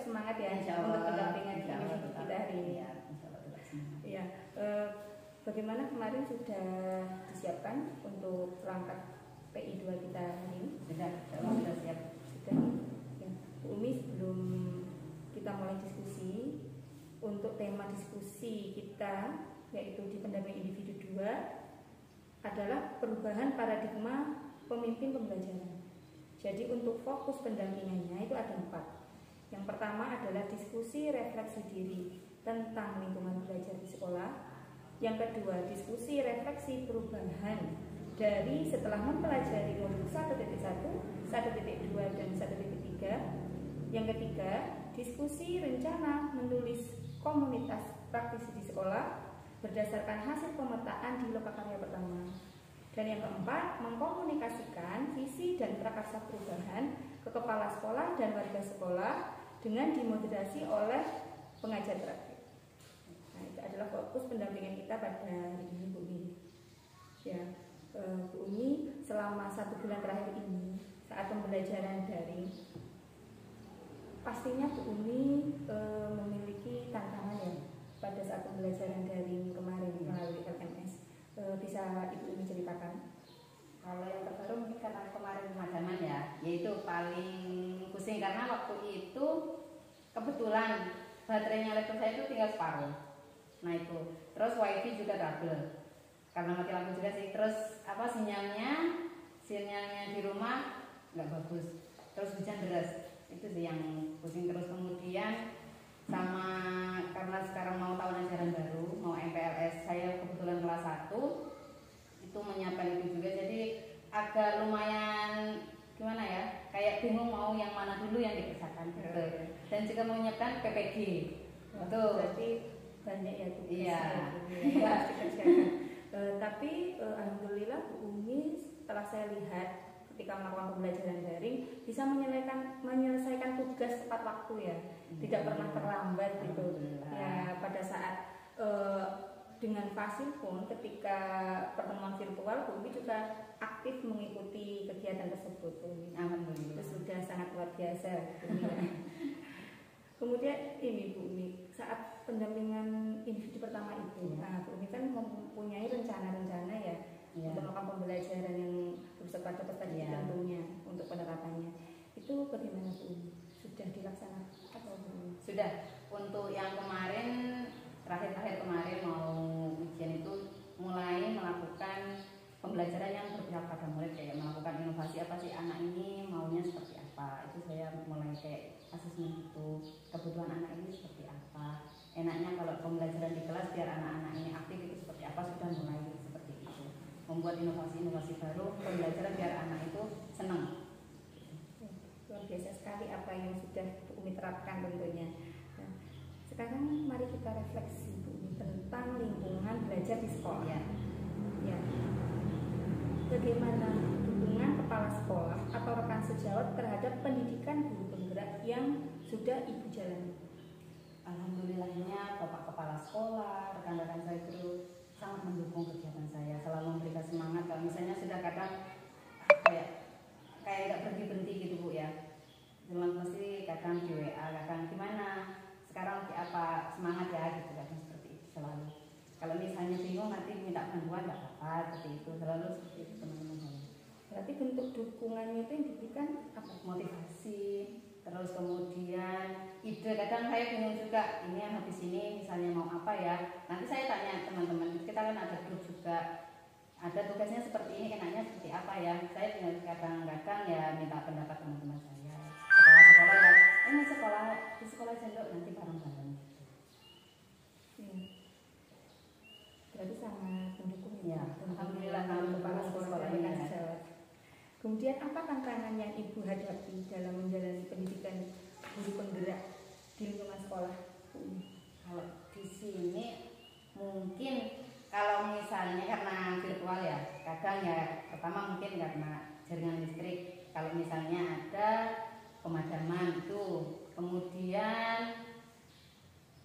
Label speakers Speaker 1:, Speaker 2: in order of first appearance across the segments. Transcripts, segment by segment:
Speaker 1: semangat ya untuk pendampingan individu kita hari ini. Ya, bagaimana kemarin sudah disiapkan untuk langkah PI 2 kita hari ini?
Speaker 2: Sudah siap.
Speaker 1: Sudah. Ya. Bu Umi, sebelum kita mulai diskusi, untuk tema diskusi kita yaitu di pendampingan individu 2 adalah perubahan paradigma pemimpin pembelajaran. Jadi untuk fokus pendampingannya itu ada 4. Yang pertama adalah diskusi refleksi diri tentang lingkungan belajar di sekolah. Yang kedua, diskusi refleksi perubahan dari setelah mempelajari modul 1.1, 1.2 dan 1.3. Yang ketiga, diskusi rencana menulis komunitas praktisi di sekolah berdasarkan hasil pemetaan di lokakarya pertama. Dan yang keempat, mengkomunikasikan visi dan prakarsa perubahan ke kepala sekolah dan warga sekolah dengan dimoderasi oleh pengajar terakhir. Nah, itu adalah fokus pendampingan kita pada hari ini, Bu Umi. Ya, Bu Umi, selama 1 bulan terakhir ini saat pembelajaran daring, pastinya Bu Umi memiliki tantangan ya pada saat pembelajaran daring kemarin melalui LMS. Bisa Ibu Umi ceritakan?
Speaker 2: Kalau yang terbaru mungkin karena kemarin pemadaman ya, yaitu paling pusing karena waktu itu kebetulan baterainya laptop saya itu tinggal separuh. Nah itu, terus wifi juga double karena mati lampu juga sih. Terus sinyalnya di rumah nggak bagus. Terus hujan deras, itu sih yang pusing. Terus kemudian sama karena sekarang mau tahun ajaran baru, mau MPLS, saya kebetulan kelas 1 itu menyiapkan itu juga, jadi agak lumayan gimana ya, kayak bingung mau yang mana dulu yang dikerjakan gitu. Dan juga mau menyiapkan PPG. Betul.
Speaker 1: Berarti banyak ya tugas.
Speaker 2: Iya.
Speaker 1: Ya, dikerjakan. Tapi alhamdulillah Bu Umi setelah saya lihat ketika melakukan pembelajaran daring bisa menyelesaikan tugas tepat waktu ya, tidak pernah terlambat gitu ya. Pada saat dengan Fasil pun ketika pertemuan virtual Bu Umi juga aktif mengikuti kegiatan tersebut.
Speaker 2: Alhamdulillah.
Speaker 1: Itu sudah sangat luar biasa Bu Umi, ya. Kemudian ini Bu Umi, saat pendampingan individu pertama itu, nah Bu Umi kan mempunyai rencana-rencana ya untuk melakukan pembelajaran yang bersifat tadi tentunya untuk penerapannya. Itu bagaimana Bu Umi? Sudah dilaksanakan atau belum?
Speaker 2: Sudah. Untuk yang kemarin, terakhir kemarin mau ujian itu mulai melakukan pembelajaran yang berpihak pada murid, kayak melakukan inovasi apa sih anak ini maunya seperti apa. Itu saya mulai kayak asesmen gitu, kebutuhan anak ini seperti apa, enaknya kalau pembelajaran di kelas biar anak-anak ini aktif itu seperti apa. Sudah mulai seperti itu, membuat inovasi-inovasi baru pembelajaran biar anak itu senang.
Speaker 1: Luar biasa sekali apa yang sudah Bu Umi terapkan tentunya. Nah, sekarang mari kita refleksi Bu Umi tentang lingkungan belajar di sekolah. Ya. Bagaimana dukungan kepala sekolah atau rekan sejawat terhadap pendidikan guru penggerak yang sudah Ibu jalani?
Speaker 2: Alhamdulillahnya Bapak Kepala Sekolah, rekan-rekan saya guru sangat mendukung kegiatan saya, selalu memberikan semangat. Kalau misalnya sudah kadang kayak nggak berhenti gitu Bu ya, cuma pasti kadang di WA, kadang gimana sekarang apa, semangat ya gitu, kadang seperti itu selalu. Kalau misalnya bingung nanti minta bantuan nggak apa-apa, seperti itu, selalu seperti itu teman-teman saya.
Speaker 1: Berarti bentuk dukungannya itu yang diberikan apa?
Speaker 2: Motivasi, terus kemudian ide. Kadang saya bingung juga, ini habis ini misalnya mau apa ya, nanti saya tanya teman-teman, kita kan ada grup juga, ada tugasnya seperti ini, enaknya seperti apa ya. Saya kadang-kadang ya minta pendapat teman-teman saya, kepala sekolah ya, ini di sekolah Jendok nanti bareng-bareng.
Speaker 1: Berarti sangat mendukung
Speaker 2: ya. Alhamdulillah
Speaker 1: kepala sekolah dan sejawat. Kemudian apa tantangan yang Ibu hadapi dalam menjalani pendidikan guru penggerak di lingkungan sekolah?
Speaker 2: Kalau di sini mungkin kalau misalnya karena virtual ya, kadang ya pertama mungkin karena jaringan listrik. Kalau misalnya ada pemadaman itu, kemudian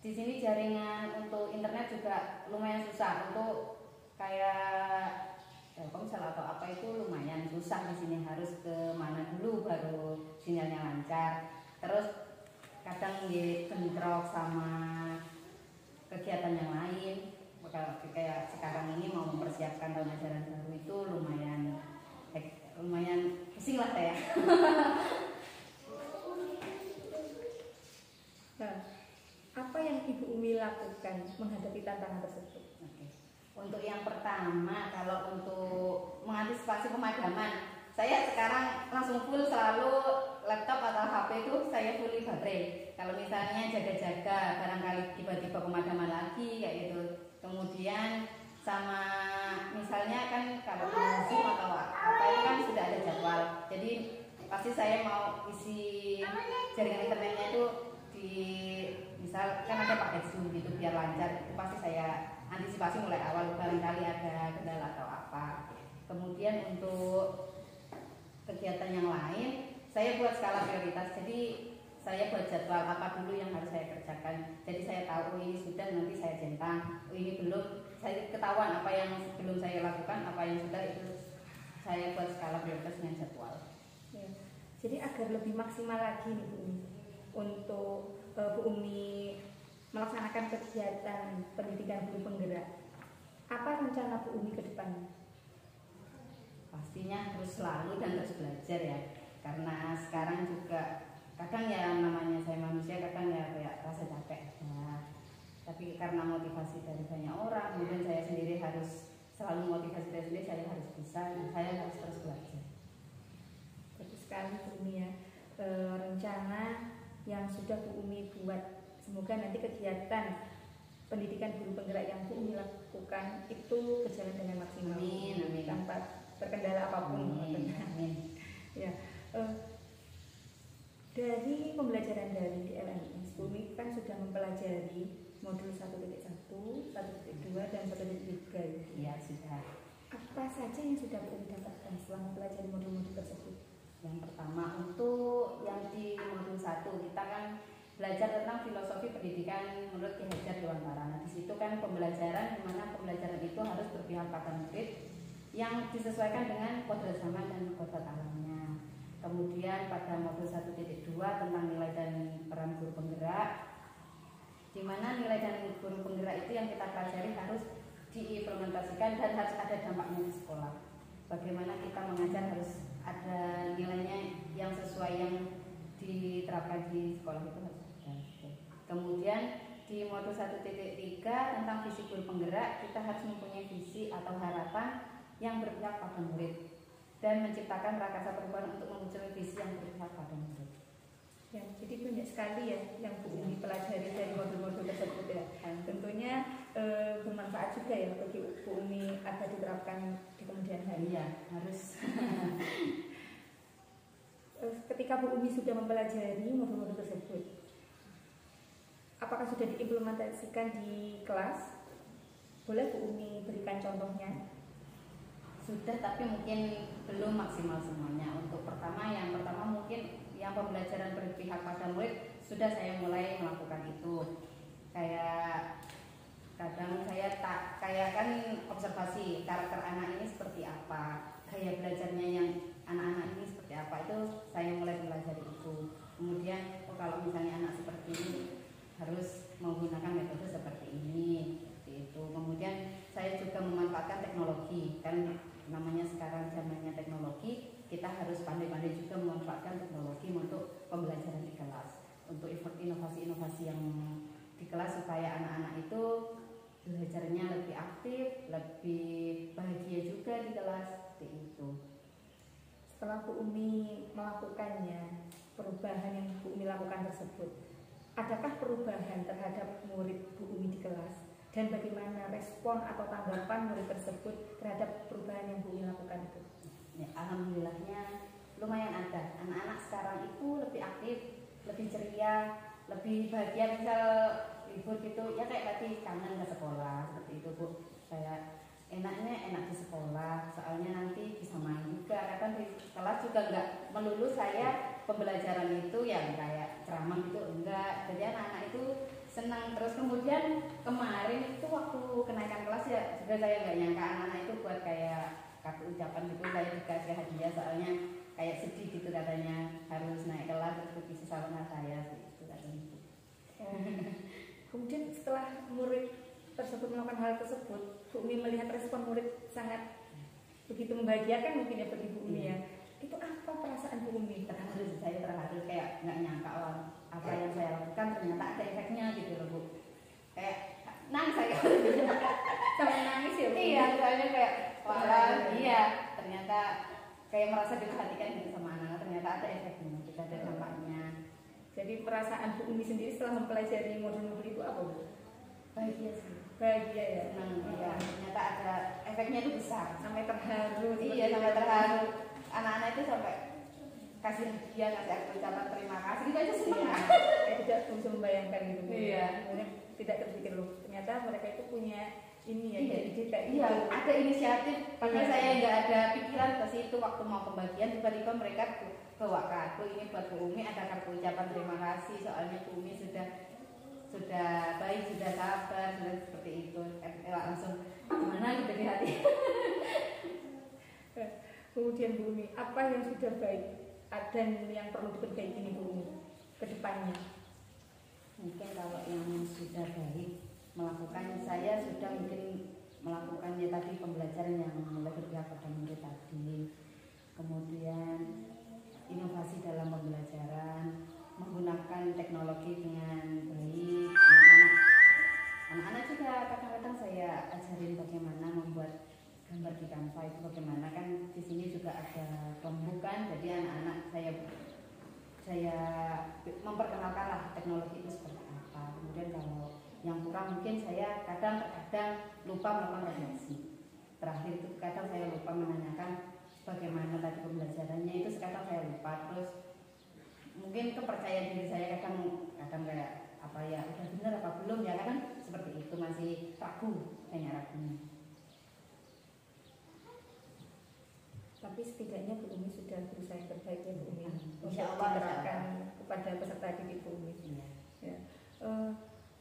Speaker 2: di sini jaringan untuk internet juga lumayan susah, untuk kayak Telkomsel atau apa itu lumayan susah di sini, harus ke mana dulu baru sinyalnya lancar. Terus kadang nggih bentrok sama kegiatan yang lain. Kalau kayak sekarang ini mau mempersiapkan tahun ajaran baru itu lumayan pusing lah saya.
Speaker 1: Nah, apa yang Ibu Umi lakukan menghadapi tantangan tersebut?
Speaker 2: Oke. Untuk yang pertama, kalau untuk mengantisipasi pemadaman, saya sekarang langsung full selalu laptop atau HP itu saya fully baterai. Kalau misalnya jaga-jaga, barangkali tiba-tiba pemadaman lagi kayak gitu. Kemudian sama misalnya kan kalau Zoom atau apa itu kan sudah ada jadwal. Jadi pasti saya mau isi jaringan internetnya itu di misal kan ada pakai Zoom gitu biar lancar. Itu pasti saya antisipasi mulai awal, barangkali ada kendala atau apa. Kemudian untuk kegiatan yang lain saya buat skala prioritas. Jadi saya buat jadwal apa dulu yang harus saya kerjakan. Jadi saya tahu ini sudah, nanti saya centang. Ini belum, saya ketahuan apa yang belum saya lakukan, apa yang sudah, itu saya buat skala prioritas dengan jadwal.
Speaker 1: Ya. Jadi agar lebih maksimal lagi nih Bu Umi untuk Bu Umi melaksanakan kegiatan pendidikan guru penggerak. Apa rencana Bu Umi ke depannya?
Speaker 2: Pastinya terus selalu dan terus belajar ya. Karena sekarang juga kadang ya namanya saya manusia, kadang ya kayak rasa capek ya. Tapi karena motivasi dari banyak orang, kemudian saya sendiri harus selalu motivasi dari sendiri, saya harus bisa, saya harus terus belajar.
Speaker 1: Bagus sekali Bu Umi ya. Rencana yang sudah Bu Umi buat, semoga nanti kegiatan pendidikan guru penggerak yang Bu Umi lakukan itu berjalan dengan maksimal.
Speaker 2: Amin, amin.
Speaker 1: Tanpa terkendala apapun.
Speaker 2: Amin, amin.
Speaker 1: Ya. Dari pembelajaran daring di LMS, Bu Umi kan sudah mempelajari modul 1.1, 1.2, dan 1.3.
Speaker 2: Iya, sudah.
Speaker 1: Apa saja yang sudah Bu Umi dapatkan setelah mempelajari modul-modul tersebut?
Speaker 2: Yang pertama, untuk yang di modul 1 kita kan belajar tentang filosofi pendidikan menurut Ki Hajar Dewantara. Nah, di situ kan pembelajaran di mana pembelajaran itu harus berpihak pada murid yang disesuaikan dengan kodrat zaman dan kodrat alamnya. Kemudian pada modul 1.2 tentang nilai dan peran guru penggerak, di mana nilai dan guru penggerak itu yang kita pelajari harus diimplementasikan dan harus ada dampaknya di sekolah. Bagaimana kita mengajar harus ada nilainya yang sesuai yang diterapkan di sekolah itu harus ada. Kemudian di modul 1.3 tentang visi guru penggerak, kita harus mempunyai visi atau harapan yang berpihak pada murid dan menciptakan prakasa perubahan untuk mewujudkan visi yang berpihak pada murid.
Speaker 1: Ya, jadi banyak sekali ya yang Bu Umi pelajari dari modul-modul tersebut ya. Tentunya bermanfaat juga ya bagi Bu Umi agar diterapkan di kemudian hari.
Speaker 2: Iya, harus.
Speaker 1: Ketika Bu Umi sudah mempelajari modul-modul tersebut, apakah sudah diimplementasikan di kelas? Boleh Bu Umi berikan contohnya?
Speaker 2: Sudah, tapi mungkin belum maksimal semuanya. Untuk yang pertama mungkin yang pembelajaran berpihak pada murid sudah saya mulai melakukan itu. Kayak kadang saya kayak kan observasi karakter anak ini seperti apa, gaya belajarnya yang anak-anak ini seperti apa, itu saya mulai belajar itu. Kemudian kalau misalnya anak seperti ini harus menggunakan metode seperti ini, seperti itu. Kemudian saya juga memanfaatkan teknologi, kan namanya sekarang zamannya teknologi, kita harus pandai-pandai juga memanfaatkan teknologi untuk pembelajaran di kelas, untuk inovasi-inovasi yang di kelas supaya anak-anak itu belajarnya lebih aktif, lebih bahagia juga di kelas, seperti itu.
Speaker 1: Setelah Bu Umi melakukannya, perubahan yang Bu Umi lakukan tersebut, adakah perubahan terhadap murid Bu Umi di kelas? Dan bagaimana respon atau tanggapan murid tersebut terhadap perubahan yang Bu Umi lakukan itu?
Speaker 2: Ya, alhamdulillahnya lumayan ada. Anak-anak sekarang itu lebih aktif, lebih ceria, lebih bahagia. Misal libur gitu, ya kayak tadi kangen ke sekolah, seperti itu Bu. Saya enak di sekolah, soalnya nanti bisa main juga. Kadang di kelas juga enggak melulu saya pembelajaran itu yang kayak ceramah gitu, enggak. Jadi anak-anak itu senang. Terus kemudian kemarin itu waktu kenaikan kelas ya juga saya nggak nyangka anak-anak itu buat kayak kartu ucapan gitu, saya dikasih hadiah, soalnya kayak sedih gitu katanya harus naik kelas terus bisa sama saya gitu katanya.
Speaker 1: Kemudian setelah murid tersebut melakukan hal tersebut, Bu Umi melihat respon murid sangat begitu membahagiakan mungkin ya bagi Bu Umi ya. Itu apa perasaan Bu Umi?
Speaker 2: Terharu, saya terharu, kayak nggak nyangka apa yang saya lakukan ternyata ada efeknya gitu loh Bu. Kayak nangis saya
Speaker 1: Sampai nangis ya Bu?
Speaker 2: Iya, soalnya kayak wah iya ternyata kayak merasa diperhatikan gitu sama anak-anak, ternyata ada efeknya, kita ada dampaknya.
Speaker 1: Jadi perasaan Bu Umi sendiri setelah mempelajari modul-modul itu apa Bu?
Speaker 2: Bahagia sih,
Speaker 1: Bahagia ya?
Speaker 2: senang ya, ternyata ada efeknya itu besar.
Speaker 1: Sampai terharu.
Speaker 2: Iya, sampai terharu. Anak-anak itu sampai kasih hadiah, kasih aku ucapan terima kasih gitu aja senang.
Speaker 1: Iya, saya tidak bisa membayangkan gitu.
Speaker 2: Iya.
Speaker 1: Kemudian tidak terpikir loh, ternyata mereka itu punya ini ya,
Speaker 2: Iya,
Speaker 1: ide kayak
Speaker 2: iya,
Speaker 1: gitu.
Speaker 2: ada inisiatif. Padahal
Speaker 1: Iya.
Speaker 2: saya nggak ada pikiran ke situ waktu mau pembagian, tiba-tiba mereka bawa kartu ini buat Bu Umi, ada kartu ucapan terima kasih. Soalnya Bu Umi sudah baik, sudah sabar, sudah seperti itu. Langsung gimana gitu di hati.
Speaker 1: Kemudian Bu Umi, apa yang sudah baik dan yang perlu diperbaiki nih Bu Umi ke depannya?
Speaker 2: Mungkin kalau yang sudah baik melakukan, saya sudah mungkin melakukan ya tadi pembelajaran yang mulai berpihak pada murid tadi, kemudian inovasi dalam pembelajaran, menggunakan teknologi dengan baik. Anak-anak juga kadang-kadang saya ajarin bagaimana membuat gambar di Canva itu, bagaimana kan di sini juga ada pembukaan, jadi anak-anak saya memperkenalkanlah teknologi itu seperti apa. Kemudian kalau yang kurang mungkin saya kadang-kadang lupa melakukan redaksi. Terakhir itu kadang saya lupa menanyakan bagaimana tadi pembelajarannya, itu sekarang saya lupa. Terus mungkin kepercayaan diri saya kadang kayak apa ya, udah benar apa belum ya, kadang seperti itu masih ragu, banyak ragunya.
Speaker 1: Tapi setidaknya Bu Umi sudah berusaha yang terbaik ya Bu Umi untuk
Speaker 2: Insyaallah,
Speaker 1: diterapkan kepada peserta didik Bu Umi.
Speaker 2: Iya.
Speaker 1: Ya.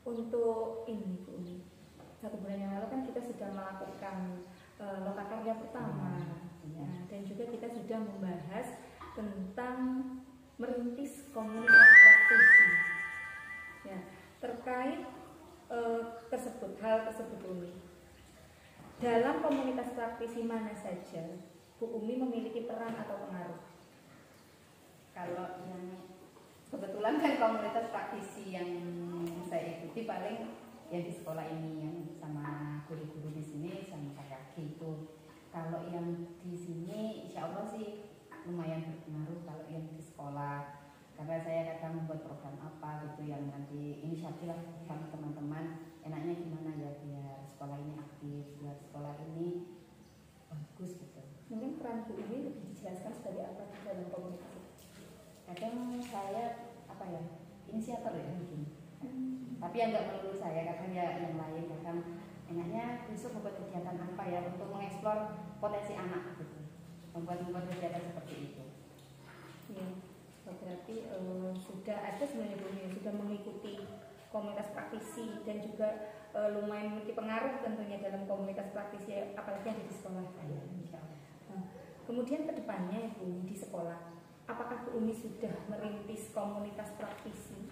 Speaker 1: Untuk ini Bu Umi, 1 bulan yang lalu kan kita sudah melakukan lokakarya pertama.
Speaker 2: Iya.
Speaker 1: Nah, dan juga kita sudah membahas tentang merintis komunitas praktisi. Ya, terkait hal tersebut Bu Umi. Dalam komunitas praktisi mana saja Bu Umi memiliki peran atau pengaruh?
Speaker 2: Kalau yang kebetulan kan komunitas praktisi yang saya ikuti paling yang di sekolah ini, yang sama guru-guru di sini sama Pak itu. Kalau yang di sini insya Allah sih lumayan berpengaruh kalau yang di sekolah, karena saya kadang membuat program apa gitu yang nanti inisiatif lah sama teman-teman, enaknya gimana ya biar sekolah ini aktif, biar sekolah ini bagus gitu.
Speaker 1: Mungkin peran Bu Umi lebih dijelaskan sebagai apa di dalam komunitas itu?
Speaker 2: Kadang saya apa ya, inisiator ya mungkin. Tapi yang nggak melulu saya, kadang ya yang lain. Kadang enaknya besok membuat kegiatan apa ya untuk mengeksplor potensi anak gitu, membuat kegiatan seperti itu.
Speaker 1: Ya, berarti sudah ada sebenarnya Bu Umi sudah mengikuti komunitas praktisi dan juga lumayan memiliki pengaruh tentunya dalam komunitas praktisi, apalagi yang di sekolah. Kemudian kedepannya Bu Umi di sekolah, apakah Bu Umi sudah merintis komunitas praktisi?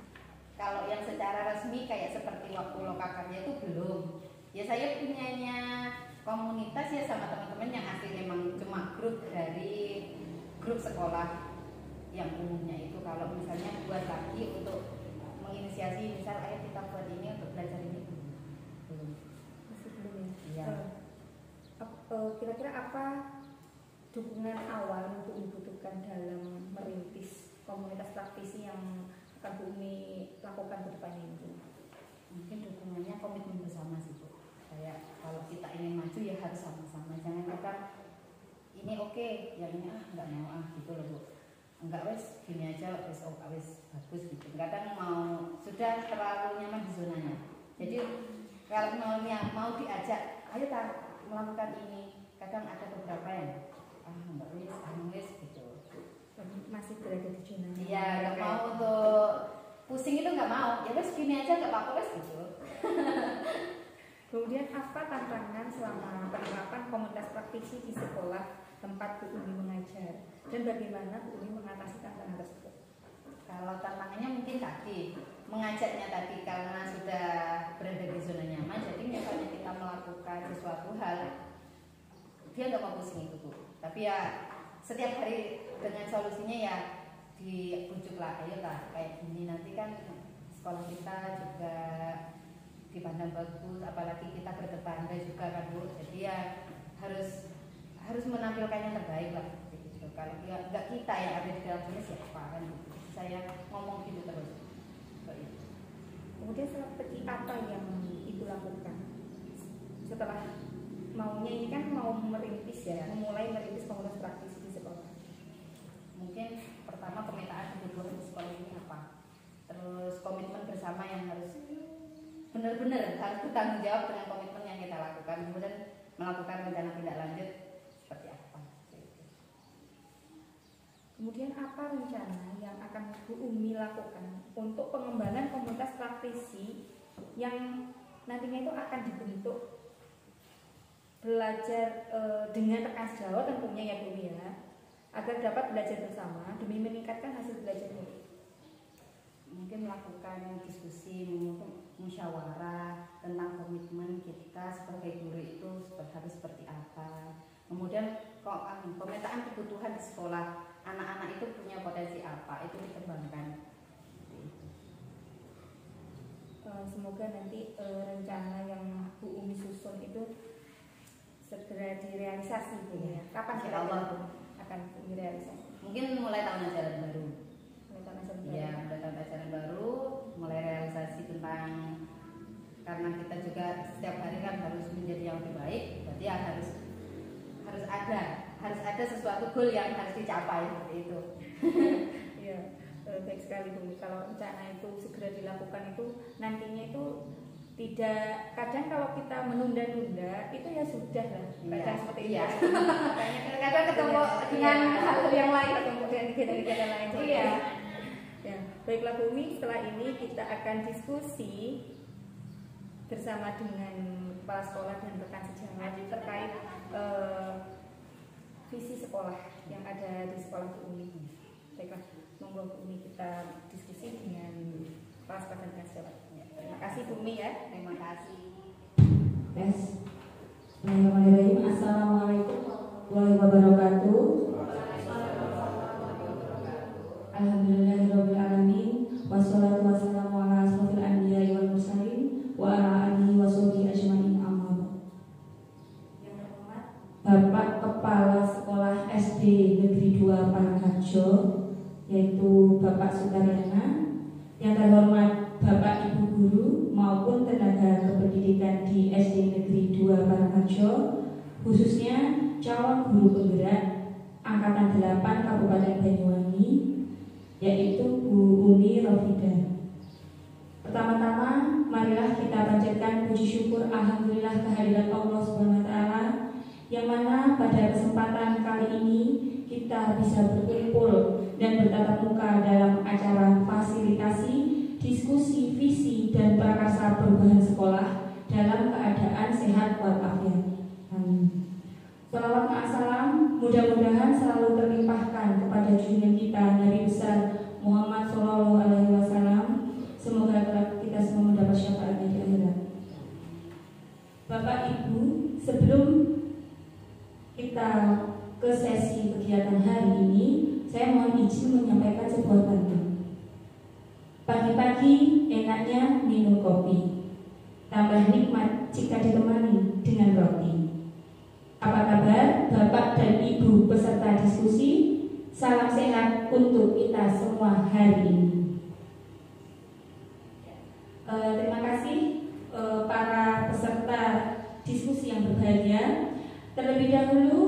Speaker 2: Kalau yang secara resmi kayak seperti waktu lokakarya itu belum. Ya saya punyanya komunitas ya sama teman-teman yang asli memang cuma grup dari grup sekolah yang umumnya itu. Kalau misalnya buat lagi untuk menginisiasi, misal ayo kita buat ini untuk belajar ini, belum.
Speaker 1: Masih belum ya?
Speaker 2: Iya.
Speaker 1: Kira-kira apa dukungan awal yang Bu Umi butuhkan dalam merintis komunitas praktisi yang akan Bu Umi lakukan ke depannya itu?
Speaker 2: Mungkin dukungannya komitmen bersama sih Bu. Kayak kalau kita ingin maju ya harus sama-sama. Jangan kata ini oke, yang ini nggak mau gitu loh Bu. Enggak wes gini aja wes wes bagus gitu. Kadang mau sudah terlalu nyaman di zonanya. Jadi kalau mau diajak, ayo melakukan ini. Kadang ada beberapa yang enggak wes gitu.
Speaker 1: Masih berada di zona.
Speaker 2: Iya, nggak mau untuk pusing itu nggak mau. Ya wes gini aja nggak apa-apa wes gitu.
Speaker 1: Kemudian apa tantangan selama penerapan komunitas praktisi di sekolah tempat Bu Umi mengajar dan bagaimana Bu Umi mengatasi tantangan tersebut?
Speaker 2: Kalau tantangannya mungkin tadi mengajaknya tadi karena sudah berada di zona nyaman, jadi misalnya kita melakukan sesuatu hal dia nggak mau pusing itu Bu. Tapi ya setiap hari dengan solusinya ya dibujuk lah, ayo lah kayak gini nanti kan sekolah kita juga dipandang bagus, apalagi kita bertetangga juga kan Bu. Jadi ya harus menampilkan yang terbaik lah gitu. Kalau nggak kita yang ada di dalam sini siapa kan gitu. Saya ngomong gitu terus.
Speaker 1: Kemudian strategi apa yang Ibu lakukan setelah maunya ini kan mau merintis ya, memulai merintis komunitas praktisi di sekolah?
Speaker 2: Mungkin pertama pemetaan kebutuhan di sekolah ini apa, terus komitmen bersama yang harus benar-benar harus bertanggung jawab dengan komitmen yang kita lakukan, kemudian melakukan rencana tindak lanjut seperti apa.
Speaker 1: Kemudian apa rencana yang akan Bu Umi lakukan untuk pengembangan komunitas praktisi yang nantinya itu akan dibentuk belajar dengan rekan sejawat tentunya ya Bu ya, agar dapat belajar bersama demi meningkatkan hasil belajar murid?
Speaker 2: Mungkin melakukan diskusi, musyawarah tentang komitmen kita sebagai guru itu harus seperti apa. Kemudian pemetaan kebutuhan di sekolah, anak-anak itu punya potensi apa, itu dikembangkan.
Speaker 1: Semoga nanti rencana yang Bu Umi susun itu segera direalisasi Bu ya. Kapan
Speaker 2: Allah
Speaker 1: akan direalisasi?
Speaker 2: Mungkin mulai tahun ajaran baru.
Speaker 1: Ya,
Speaker 2: mulai tahun ajaran baru, mulai realisasi tentang, karena kita juga setiap hari kan harus menjadi yang lebih baik, berarti ya harus ada sesuatu goal yang harus dicapai seperti itu.
Speaker 1: Iya, baik sekali Bu. Kalau rencana itu segera dilakukan itu nantinya itu tidak, kadang kalau kita menunda-nunda itu ya sudah lah, kadang seperti itu. Kadang ketemu dengan hal yang lain, ketemu dengan kegiatan-kegiatan lain. Iya. Ya, baiklah Bu Umi, setelah ini kita akan diskusi bersama dengan kepala sekolah dan rekan sejawat terkait visi sekolah yang ada di sekolah Bu Umi. Baiklah, monggo Bu Umi kita diskusi dengan kepala sekolah dan rekan sejawat. Terima kasih Bu Umi ya.
Speaker 2: Terima kasih.
Speaker 3: Tes. Bismillahirrahmanirrahim. Assalamualaikum warahmatullahi wabarakatuh. Alhamdulillahirrahmanirrahim. Wassalatu wassalamu ala asrofil anbiya'i wal mursalin wa ala alihi wa sahbihi ajma'in, amma ba'd.
Speaker 1: Yang terhormat
Speaker 3: Bapak Kepala Sekolah SD Negeri 2 Parangharjo, yaitu Bapak Sukaryana. Yang terhormat Bapak Ibu Guru maupun tenaga kependidikan di SD Negeri 2 Parangharjo, khususnya calon guru penggerak Angkatan 8 Kabupaten Banyuwangi, yaitu Bu Umi Rofidah. Pertama-tama, marilah kita panjatkan puji syukur alhamdulillah kehadirat Allah Subhanahu wa taala, yang mana pada kesempatan kali ini kita bisa berkumpul dan bertatap muka dalam acara fasilitasi diskusi visi dan prakarsa perubahan sekolah dalam keadaan sehat walafiat. Amin. Salawat ma'asalam mudah-mudahan selalu terlimpahkan kepada junjungan kita Nabi besar Muhammad Sallallahu Alaihi Wasallam. Semoga kita semua mendapat syafaatnya di akhirat. Bapak Ibu, sebelum kita ke sesi kegiatan hari ini, saya mohon izin menyampaikan sebuah pantun. Pagi-pagi enaknya minum kopi, tambah nikmat jika ditemani dengan roti. Apa kabar Bapak dan Ibu peserta diskusi? Salam sehat untuk kita semua hari ini. Terima kasih para peserta diskusi yang berbahagia. Terlebih dahulu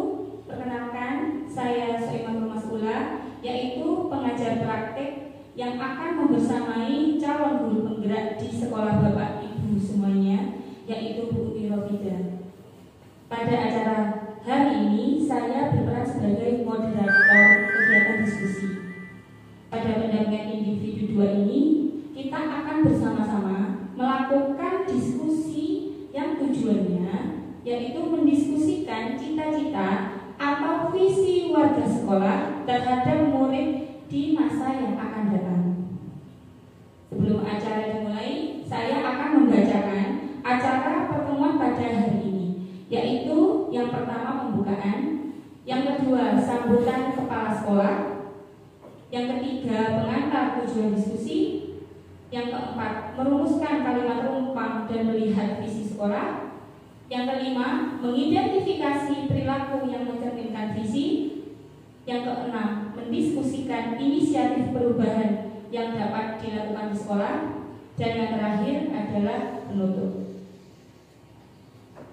Speaker 3: perkenalkan, saya Soiman Masula, yaitu pengajar praktek yang akan membersamai calon guru penggerak di sekolah Bapak Ibu semuanya, yaitu Bu Umi Rofidah. Pada acara hari ini saya berperan sebagai moderator kegiatan diskusi. Pada pendampingan individu 2 ini, kita akan bersama-sama melakukan diskusi yang tujuannya yaitu mendiskusikan cita-cita atau visi warga sekolah terhadap murid di masa yang akan datang. Sebelum acara dimulai, saya akan membacakan acara pertemuan pada hari ini, yaitu yang pertama pembukaan, yang kedua sambutan kepala sekolah, yang ketiga pengantar tujuan diskusi, yang keempat merumuskan kalimat rumpang dan melihat visi sekolah, yang kelima mengidentifikasi perilaku yang mencerminkan visi, yang keenam mendiskusikan inisiatif perubahan yang dapat dilakukan di sekolah, dan yang terakhir adalah penutup.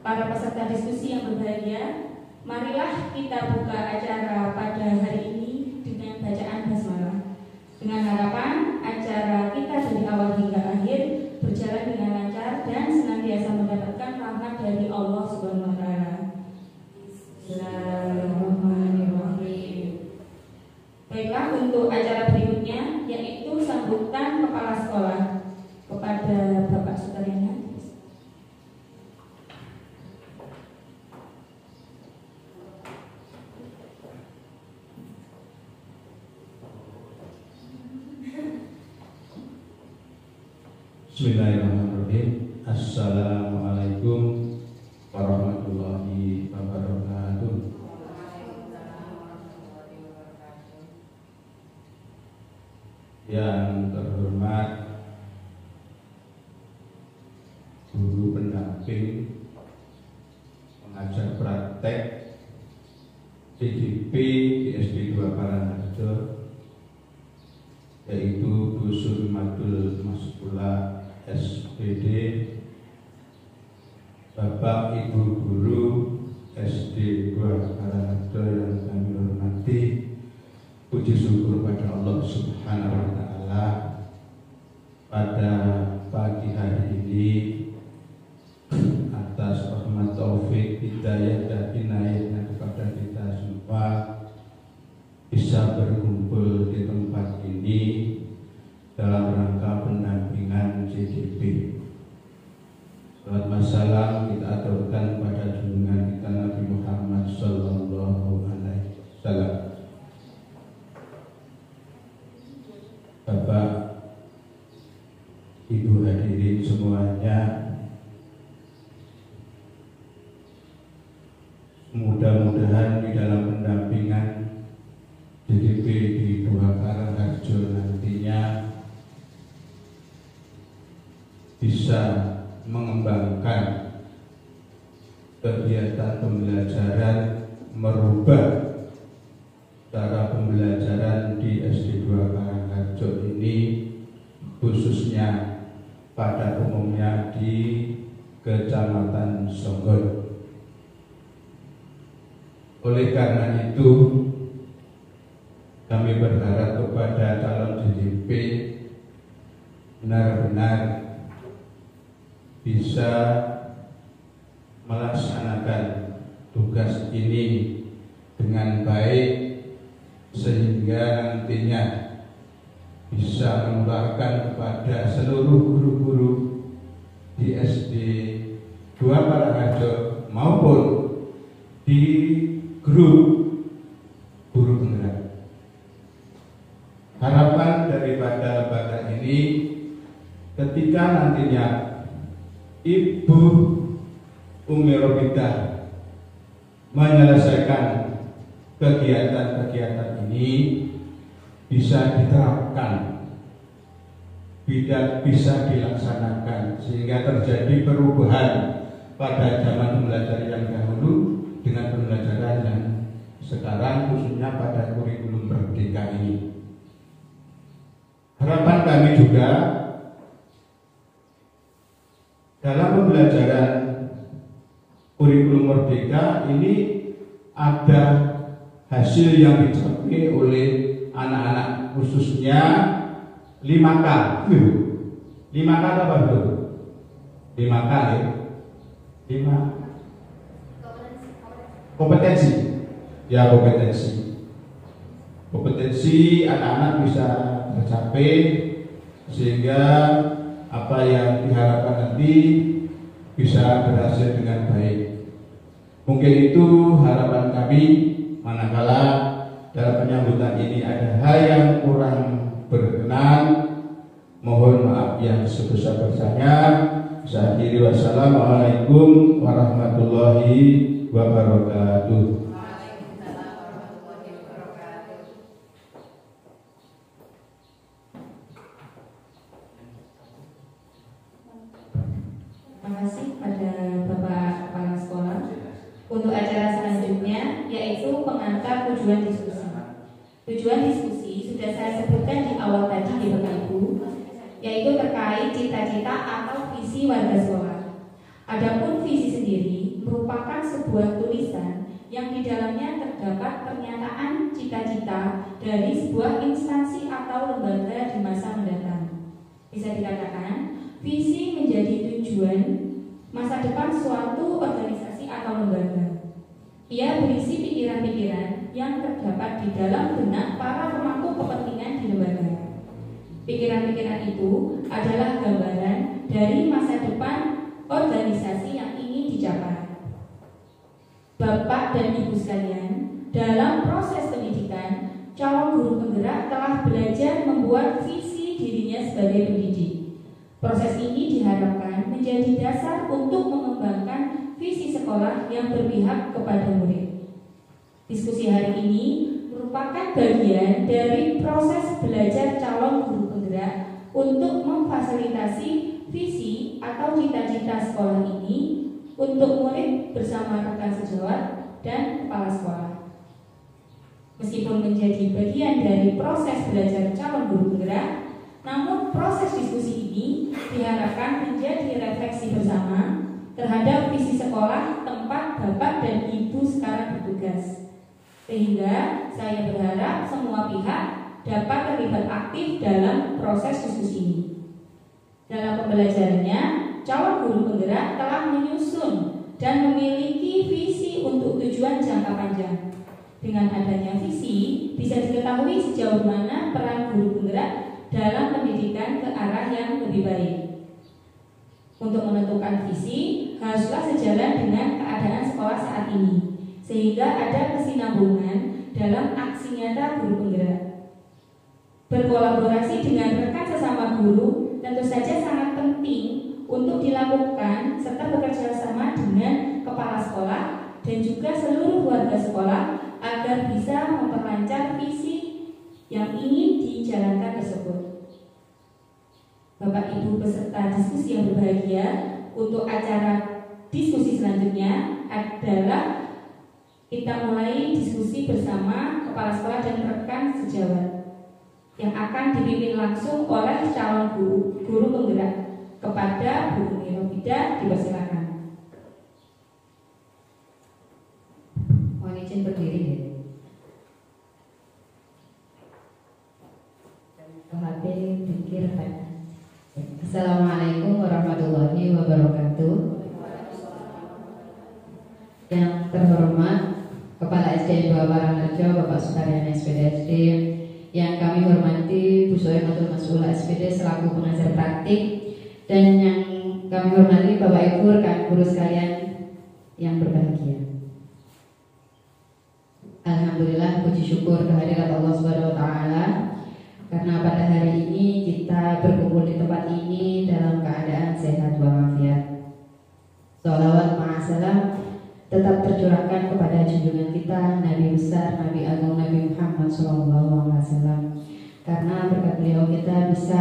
Speaker 3: Para peserta diskusi yang berbahagia, marilah kita buka acara pada hari ini dengan bacaan basmalah, dengan harapan acara kita dari awal hingga akhir berjalan dengan lancar dan senantiasa mendapatkan rahmat dari Allah Subhanahu wa taala. Bismillahirrahmanirrahim. Baiklah, untuk acara berikutnya yaitu sambutan kepala sekolah kepada Bapak Sukaryana.
Speaker 4: Bismillahirrahmanirrahim. Assalamualaikum warahmatullahi wabarakatuh. Yang terhormat guru pendamping pengajar praktek CDP di SD 2 Parangharjo, yaitu Bu Surmadul Masbula SPD, Bapak Ibu Guru SD 2 Parangharjo yang kami hormati, puji syukur pada Allah Subhanahu wa taala pada pagi hari ini atas rahmat taufik hidayah dan inayahnya kepada kita semua bisa berkumpul di tempat ini dalam rangka pendampingan CDP. Salat wassalam kita aturkan pada junjungan kita Nabi Muhammad sallallahu alaihi wasallam. Bapak, Ibu hadirin semuanya, mudah-mudahan di dalam pendampingan CDP di 2 Parangharjo nantinya bisa mengembangkan kegiatan pembelajaran, merubah cara pembelajaran di SD 2 Parangharjo ini, khususnya pada umumnya di Kecamatan Songgon. Oleh karena itu, kami berharap kepada calon CDP benar-benar bisa melaksanakan tugas ini dengan baik, sehingga nantinya bisa menularkan kepada seluruh guru-guru di SD 2 Parangharjo maupun di grup guru penggerak. Harapan daripada lembaga ini, ketika nantinya Ibu Umi Robidah menyelesaikan kegiatan-kegiatan ini, bisa diterapkan, bisa dilaksanakan, sehingga terjadi perubahan pada zaman pembelajaran yang dahulu dengan pembelajaran yang sekarang, khususnya pada kurikulum Merdeka ini. Harapan kami juga dalam pembelajaran kurikulum Merdeka ini ada hasil yang dicapai oleh anak-anak, khususnya 5K. 5K apa belum? 5K ya? 5 kompetensi. Ya, kompetensi anak-anak bisa tercapai, sehingga apa yang diharapkan nanti bisa berhasil dengan baik. Mungkin itu harapan kami, manakala dalam penyambutan ini ada hal yang kurang berkenan, Mohon maaf yang sebesar-besarnya. Saya akhiri, wassalamualaikum warahmatullahi wabarakatuh.
Speaker 3: Terima kasih pada Bapak Kepala Sekolah. Untuk acara selanjutnya yaitu pengantar tujuan diskusi. Tujuan diskusi sudah saya sebutkan di awal tadi di Bapak Ibu, yaitu terkait cita-cita atau visi warga sekolah. Adapun visi sendiri merupakan sebuah tulisan yang di dalamnya terdapat pernyataan cita-cita dari sebuah instansi atau lembaga di masa mendatang. Bisa dikatakan, visi menjadi tujuan masa depan suatu organisasi atau lembaga. Ia berisi pikiran-pikiran yang terdapat di dalam benak para pemangku kepentingan di lembaga. Pikiran-pikiran itu adalah gambaran dari masa depan organisasi yang ingin dicapai. Bapak dan Ibu sekalian, dalam proses pendidikan, calon guru penggerak telah belajar membuat visi dirinya sebagai pendidik. Proses ini diharapkan menjadi dasar untuk mengembangkan visi sekolah yang berpihak kepada murid. Diskusi hari ini merupakan bagian dari proses belajar calon guru penggerak untuk memfasilitasi visi atau cita-cita sekolah ini untuk murid bersama rekan sejawat dan kepala sekolah. Meskipun menjadi bagian dari proses belajar calon guru penggerak, namun proses diskusi ini diharapkan menjadi refleksi bersama terhadap visi sekolah tempat Bapak dan Ibu sekarang bertugas. Sehingga saya berharap semua pihak dapat terlibat aktif dalam proses diskusi ini. Dalam pembelajarannya, calon guru penggerak telah menyusun dan memiliki visi untuk tujuan jangka panjang. Dengan adanya visi, bisa diketahui sejauh mana peran guru penggerak dalam pendidikan ke arah yang lebih baik. Untuk menentukan visi, haruslah sejalan dengan keadaan sekolah saat ini, sehingga ada kesinambungan dalam aksi nyata guru penggerak. Berkolaborasi dengan rekan sesama guru tentu saja sangat penting untuk dilakukan serta bekerja sama dengan kepala sekolah dan juga seluruh warga sekolah agar bisa memperlancar visi yang ingin dijalankan tersebut. Bapak Ibu peserta diskusi yang berbahagia, untuk acara diskusi selanjutnya adalah kita mulai diskusi bersama kepala sekolah dan rekan sejawat yang akan dipimpin langsung oleh calon guru penggerak. Kepada Bu Umi Robidah dipersilakan.
Speaker 2: Mohon izin berdiri ya. OHB pikir Pak. Assalamualaikum warahmatullahi wabarakatuh. Yang terhormat Kepala SDN 2 Parangrejo Bapak Sukaryana SPD SD, yang kami hormati Bu Soematul Mas'ula SPD selaku pengajar praktik, dan yang kami hormati Bapak Ibu rekan guru sekalian yang berbahagia. Alhamdulillah, puji syukur kehadirat Allah Subhanahu wa taala karena pada hari ini kita berkumpul di tempat ini dalam keadaan sehat walafiat. Sholawat ma'asalam tetap tercurahkan kepada junjungan kita Nabi besar, Nabi agung, Nabi Muhammad SAW, karena berkat beliau kita bisa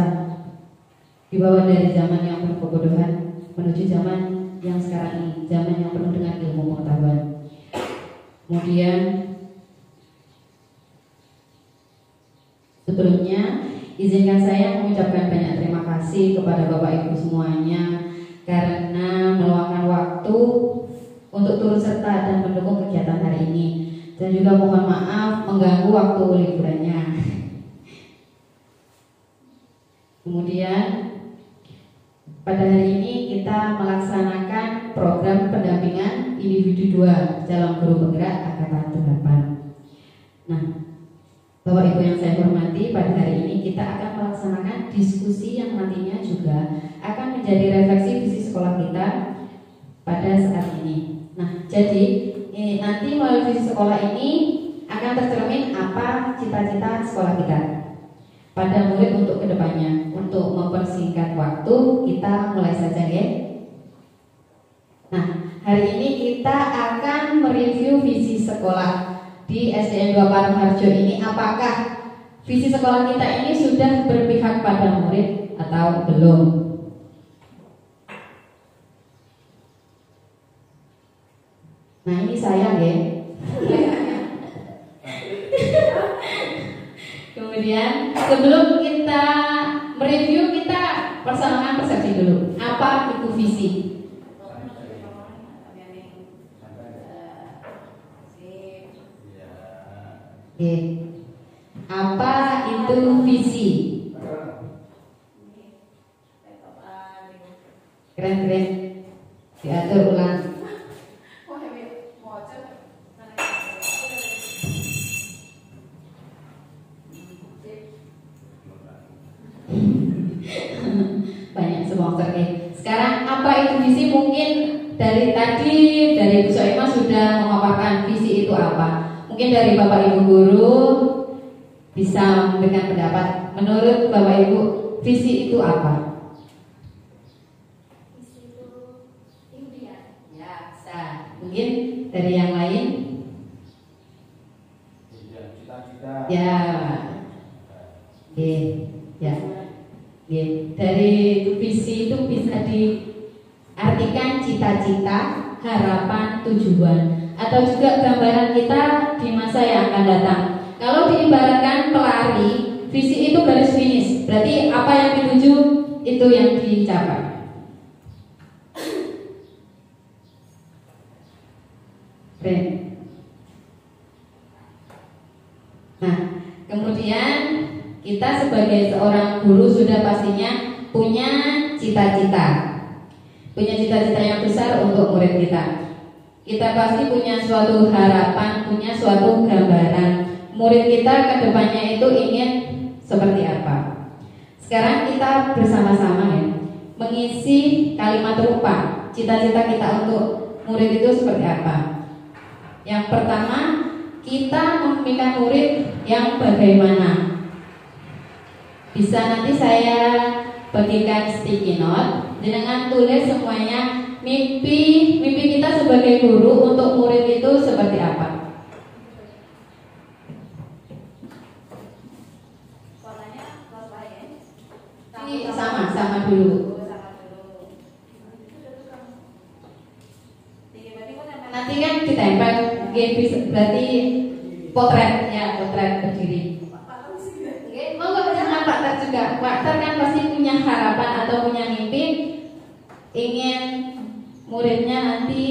Speaker 2: dibawa dari zaman yang penuh kebodohan menuju zaman yang sekarang ini, zaman yang penuh dengan ilmu pengetahuan. Kemudian sebelumnya izinkan saya mengucapkan banyak terima kasih kepada Bapak Ibu semuanya karena meluangkan waktu untuk turut serta dan mendukung kegiatan hari ini, dan juga mohon maaf mengganggu waktu liburannya. Kemudian pada hari ini kita melaksanakan program pendampingan individu 2 calon guru penggerak angkatan 8. Nah, Bapak Ibu yang saya hormati, pada hari ini kita akan melaksanakan diskusi yang nantinya juga akan menjadi refleksi visi sekolah kita pada saat ini. Nah, jadi nanti melalui visi sekolah ini akan tercermin apa cita-cita sekolah kita.
Speaker 5: pada murid untuk kedepannya. Untuk mempersingkat waktu, kita mulai saja ya. Nah, hari ini kita akan mereview visi sekolah di SDN 2 Parungharjo ini. Apakah visi sekolah kita ini sudah berpihak pada murid atau belum? Nah, ini sayang ya. Kemudian sebelum kita mereview, kita persamakan persepsi dulu. Apa itu visi? Oke. Apa itu visi? Keren-keren. Diatur ulang. Banyak semua. Oke. Sekarang apa itu visi? Mungkin dari tadi dari Bu Soema sudah memaparkan visi itu apa. Mungkin dari Bapak Ibu guru bisa memberikan pendapat. Menurut Bapak Ibu, visi itu apa?
Speaker 1: Visi itu impian.
Speaker 5: Ya, bisa. Mungkin dari yang lain?
Speaker 4: Cita-cita.
Speaker 5: Ya. Oke. Ya. Oke. Dari visi itu bisa diartikan cita-cita, harapan, tujuan, atau juga gambaran kita di masa yang akan datang. Kalau diibaratkan pelari, visi itu garis finish. Berarti apa yang dituju itu yang dicapai. Keren. Nah, kemudian kita sebagai seorang guru sudah pastinya punya cita-cita. Punya cita-cita yang besar untuk murid kita. Kita pasti punya suatu harapan, punya suatu gambaran murid kita ke depannya itu ingin seperti apa. Sekarang kita bersama-sama ya mengisi kalimat rupa cita-cita kita untuk murid itu seperti apa. Yang pertama, kita memimpikan murid yang bagaimana. Bisa nanti saya bagikan sticky note dengan tulis semuanya mimpi kita sebagai guru untuk murid itu seperti apa. Sama dulu. Nanti kan ditempel, berarti potret ya, potret berdiri. Mau nggak jangan Pak Ter juga. Pak Ter kan pasti punya harapan atau punya mimpi ingin muridnya nanti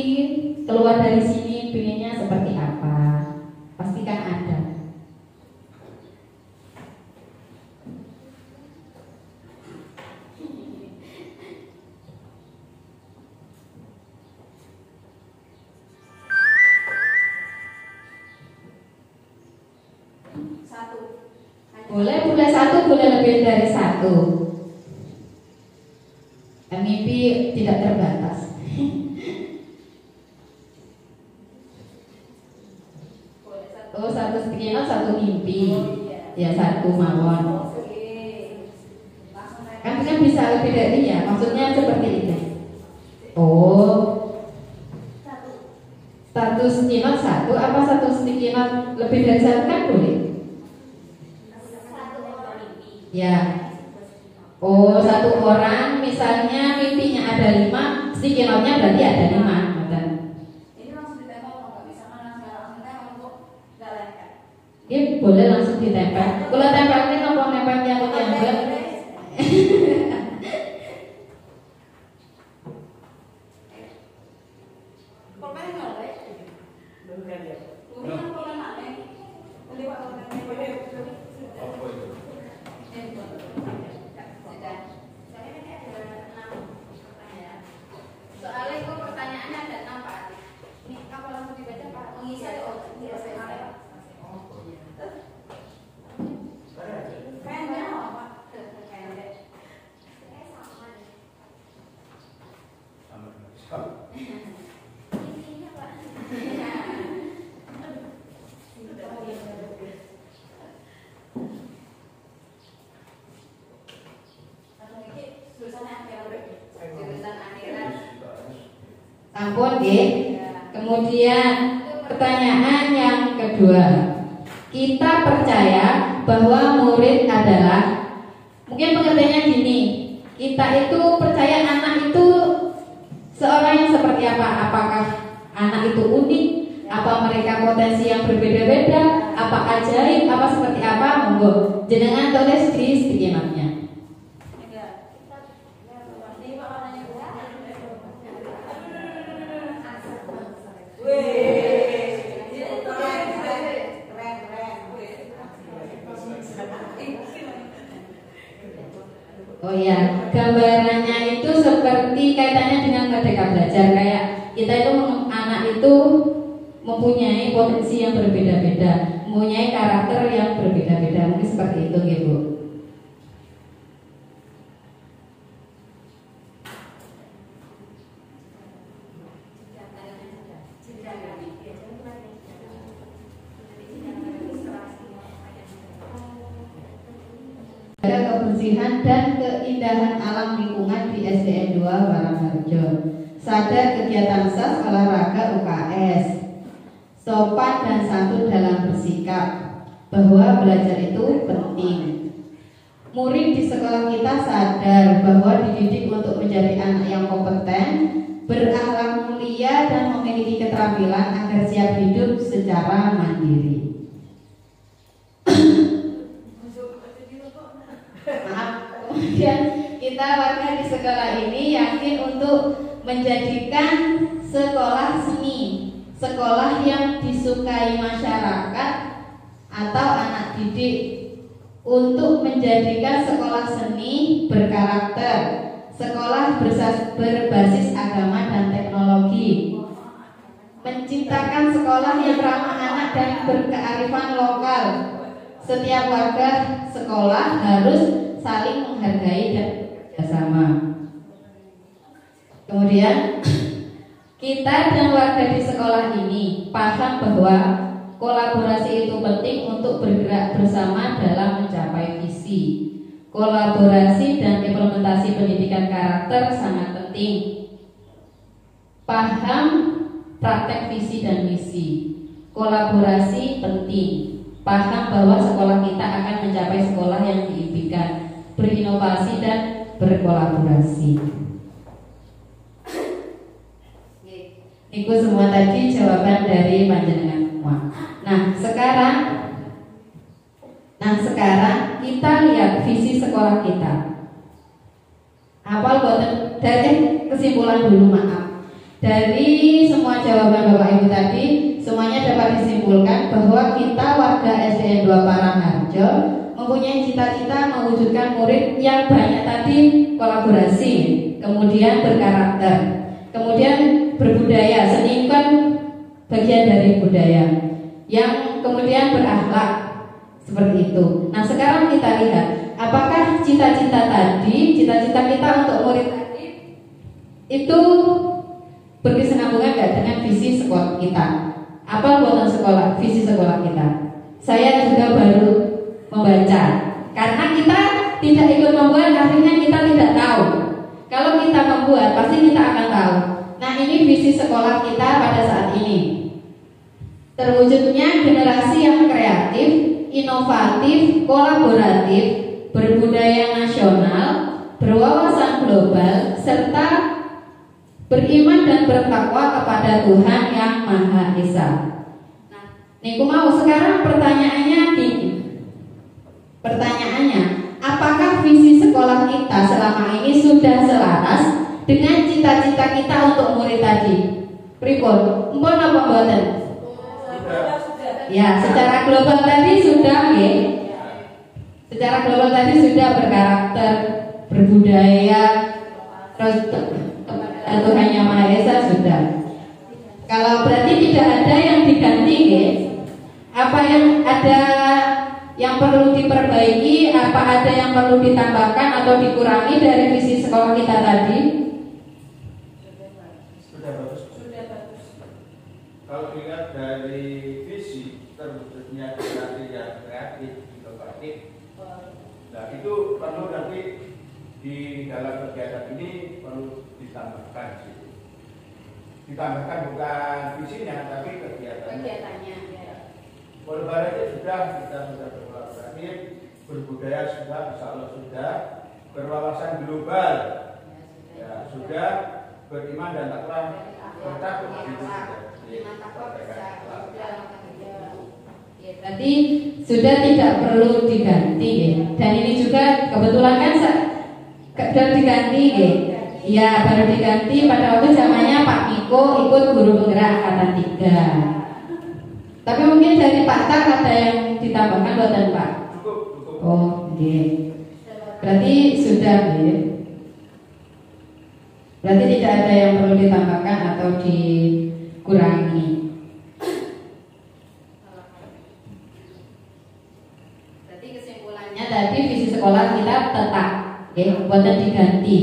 Speaker 5: keluar dari sini pengennya seperti apa. Pasti kan ada. Boleh satu, boleh lebih dari satu. Mimpi tidak terbatas. Oh, satu sticky note, satu mimpi. Ya, satu mawon. Kan bisa lebih dari ya, maksudnya seperti itu. Oh, satu sticky note satu, apa satu sticky note lebih dari satu kan boleh? Ya. Oh, satu orang misalnya mimpinya ada 5, sticky note-nya berarti ada 5. Betul.
Speaker 2: Ini langsung ditempel kalau nggak bisa mana sekarang ditempel untuk nggak lengket.
Speaker 5: Ya, boleh langsung ditempel. Kalau tempelnya nopo nempelnya kok nyambel.
Speaker 2: Soalnya kok pertanyaannya ada 6 Pak. Ini apa langsung dibaca Pak? Mengisi oh iya saya. Pendek apa? Pendek. Intinya Pak.
Speaker 5: Ampun nggih. Kemudian pertanyaan yang kedua. Kita percaya bahwa murid adalah, mungkin pengertiannya gini, kita itu percaya anak itu seorang yang seperti apa? Apakah anak itu unik? Apa mereka potensi yang berbeda-beda? Apa ajaib? Apa seperti apa? Monggo jenengan tulis di sticky note-nya. Oh ya, gambarannya itu seperti kaitannya dengan Merdeka Belajar. Kayak kita itu anak itu mempunyai potensi yang berbeda-beda, mempunyai karakter yang berbeda-beda. Mungkin seperti itu, gitu. Kebersihan dan keindahan alam lingkungan di SDN 2 Parangharjo. Sadar kegiatan SAS olahraga UKS. Sopan dan santun dalam bersikap, bahwa belajar itu penting. Murid di sekolah kita sadar bahwa dididik untuk menjadi anak yang kompeten, berakhlak mulia dan memiliki keterampilan agar siap hidup secara mandiri. Kemudian kita warga di sekolah ini yakin untuk menjadikan sekolah seni, sekolah yang disukai masyarakat atau anak didik, untuk menjadikan sekolah seni berkarakter, sekolah berbasis agama dan teknologi, menciptakan sekolah yang ramah anak dan berkearifan lokal. Setiap warga sekolah harus saling menghargai dan bekerjasama. Kemudian kita dan warga di sekolah ini paham bahwa kolaborasi itu penting untuk bergerak bersama dalam mencapai visi. Kolaborasi dan implementasi pendidikan karakter sangat penting. Paham praktek visi dan misi. Kolaborasi penting. Paham bahwa sekolah kita akan mencapai sekolah yang diimpikan, berinovasi dan berkolaborasi. Itu semua tadi jawaban dari panjenengan semua. Nah sekarang kita lihat visi sekolah kita. Hafal boten? Dari kesimpulan dulu, maaf. Dari semua jawaban Bapak Ibu tadi, semuanya dapat disimpulkan bahwa kita warga SDN 2 Parangharjo mempunyai cita-cita mewujudkan murid yang banyak tadi kolaborasi, kemudian berkarakter, kemudian berbudaya, seni kan bagian dari budaya, yang kemudian berakhlak, seperti itu. Nah sekarang kita lihat apakah cita-cita tadi, cita-cita kita untuk murid tadi itu berkesinambungan nggak dengan visi sekolah kita? Apa buatan sekolah, visi sekolah kita? Saya juga baru membaca, karena kita tidak ikut membuat, akhirnya kita tidak tahu. Kalau kita membuat, pasti kita akan tahu. Nah ini visi sekolah kita pada saat ini. Terwujudnya generasi yang kreatif, inovatif, kolaboratif, berbudaya nasional, berwawasan global, serta beriman dan bertakwa kepada Tuhan Yang Maha Esa. Nah, niku mau sekarang pertanyaannya gini. Pertanyaannya, apakah visi sekolah kita selama ini sudah selaras dengan cita-cita kita untuk murid tadi? Pripun? Mpun apa mboten? Ya, secara global tadi sudah, ya. Secara global tadi sudah berkarakter, berbudaya, terus Tuhan Yang Maha Esa sudah. Kalau berarti tidak ada yang diganti, ya. Apa yang ada yang perlu diperbaiki, apa ada yang perlu ditambahkan atau dikurangi dari visi sekolah kita tadi?
Speaker 4: Sudah bagus. Kalau dilihat dari visi terwujudnya generasi yang kreatif, inovatif, nah itu perlu nanti di dalam kegiatan ini perlu ditambahkan sih. ditambahkan bukan visinya tapi
Speaker 2: kegiatannya. Ya.
Speaker 4: Berlebaran itu kita sudah berkolaborasi, berbudaya sudah, insya Allah sudah, berwawasan global, ya sudah, beriman dan takwa bertakwa
Speaker 5: berarti sudah tidak perlu diganti ya. Dan ini juga kebetulan kan sudah diganti ya. Ya baru diganti pada waktu zamannya Pak Miko ikut guru penggerak angkatan 3. Tapi mungkin dari Pak Tak ada yang ditambahkan buatan Pak?
Speaker 4: Cukup.
Speaker 5: Oh iya. Berarti sudah ya. Berarti tidak ada yang perlu ditambahkan atau dikurangi. Berarti kesimpulannya tadi visi sekolah kita tetap ya, buatan diganti.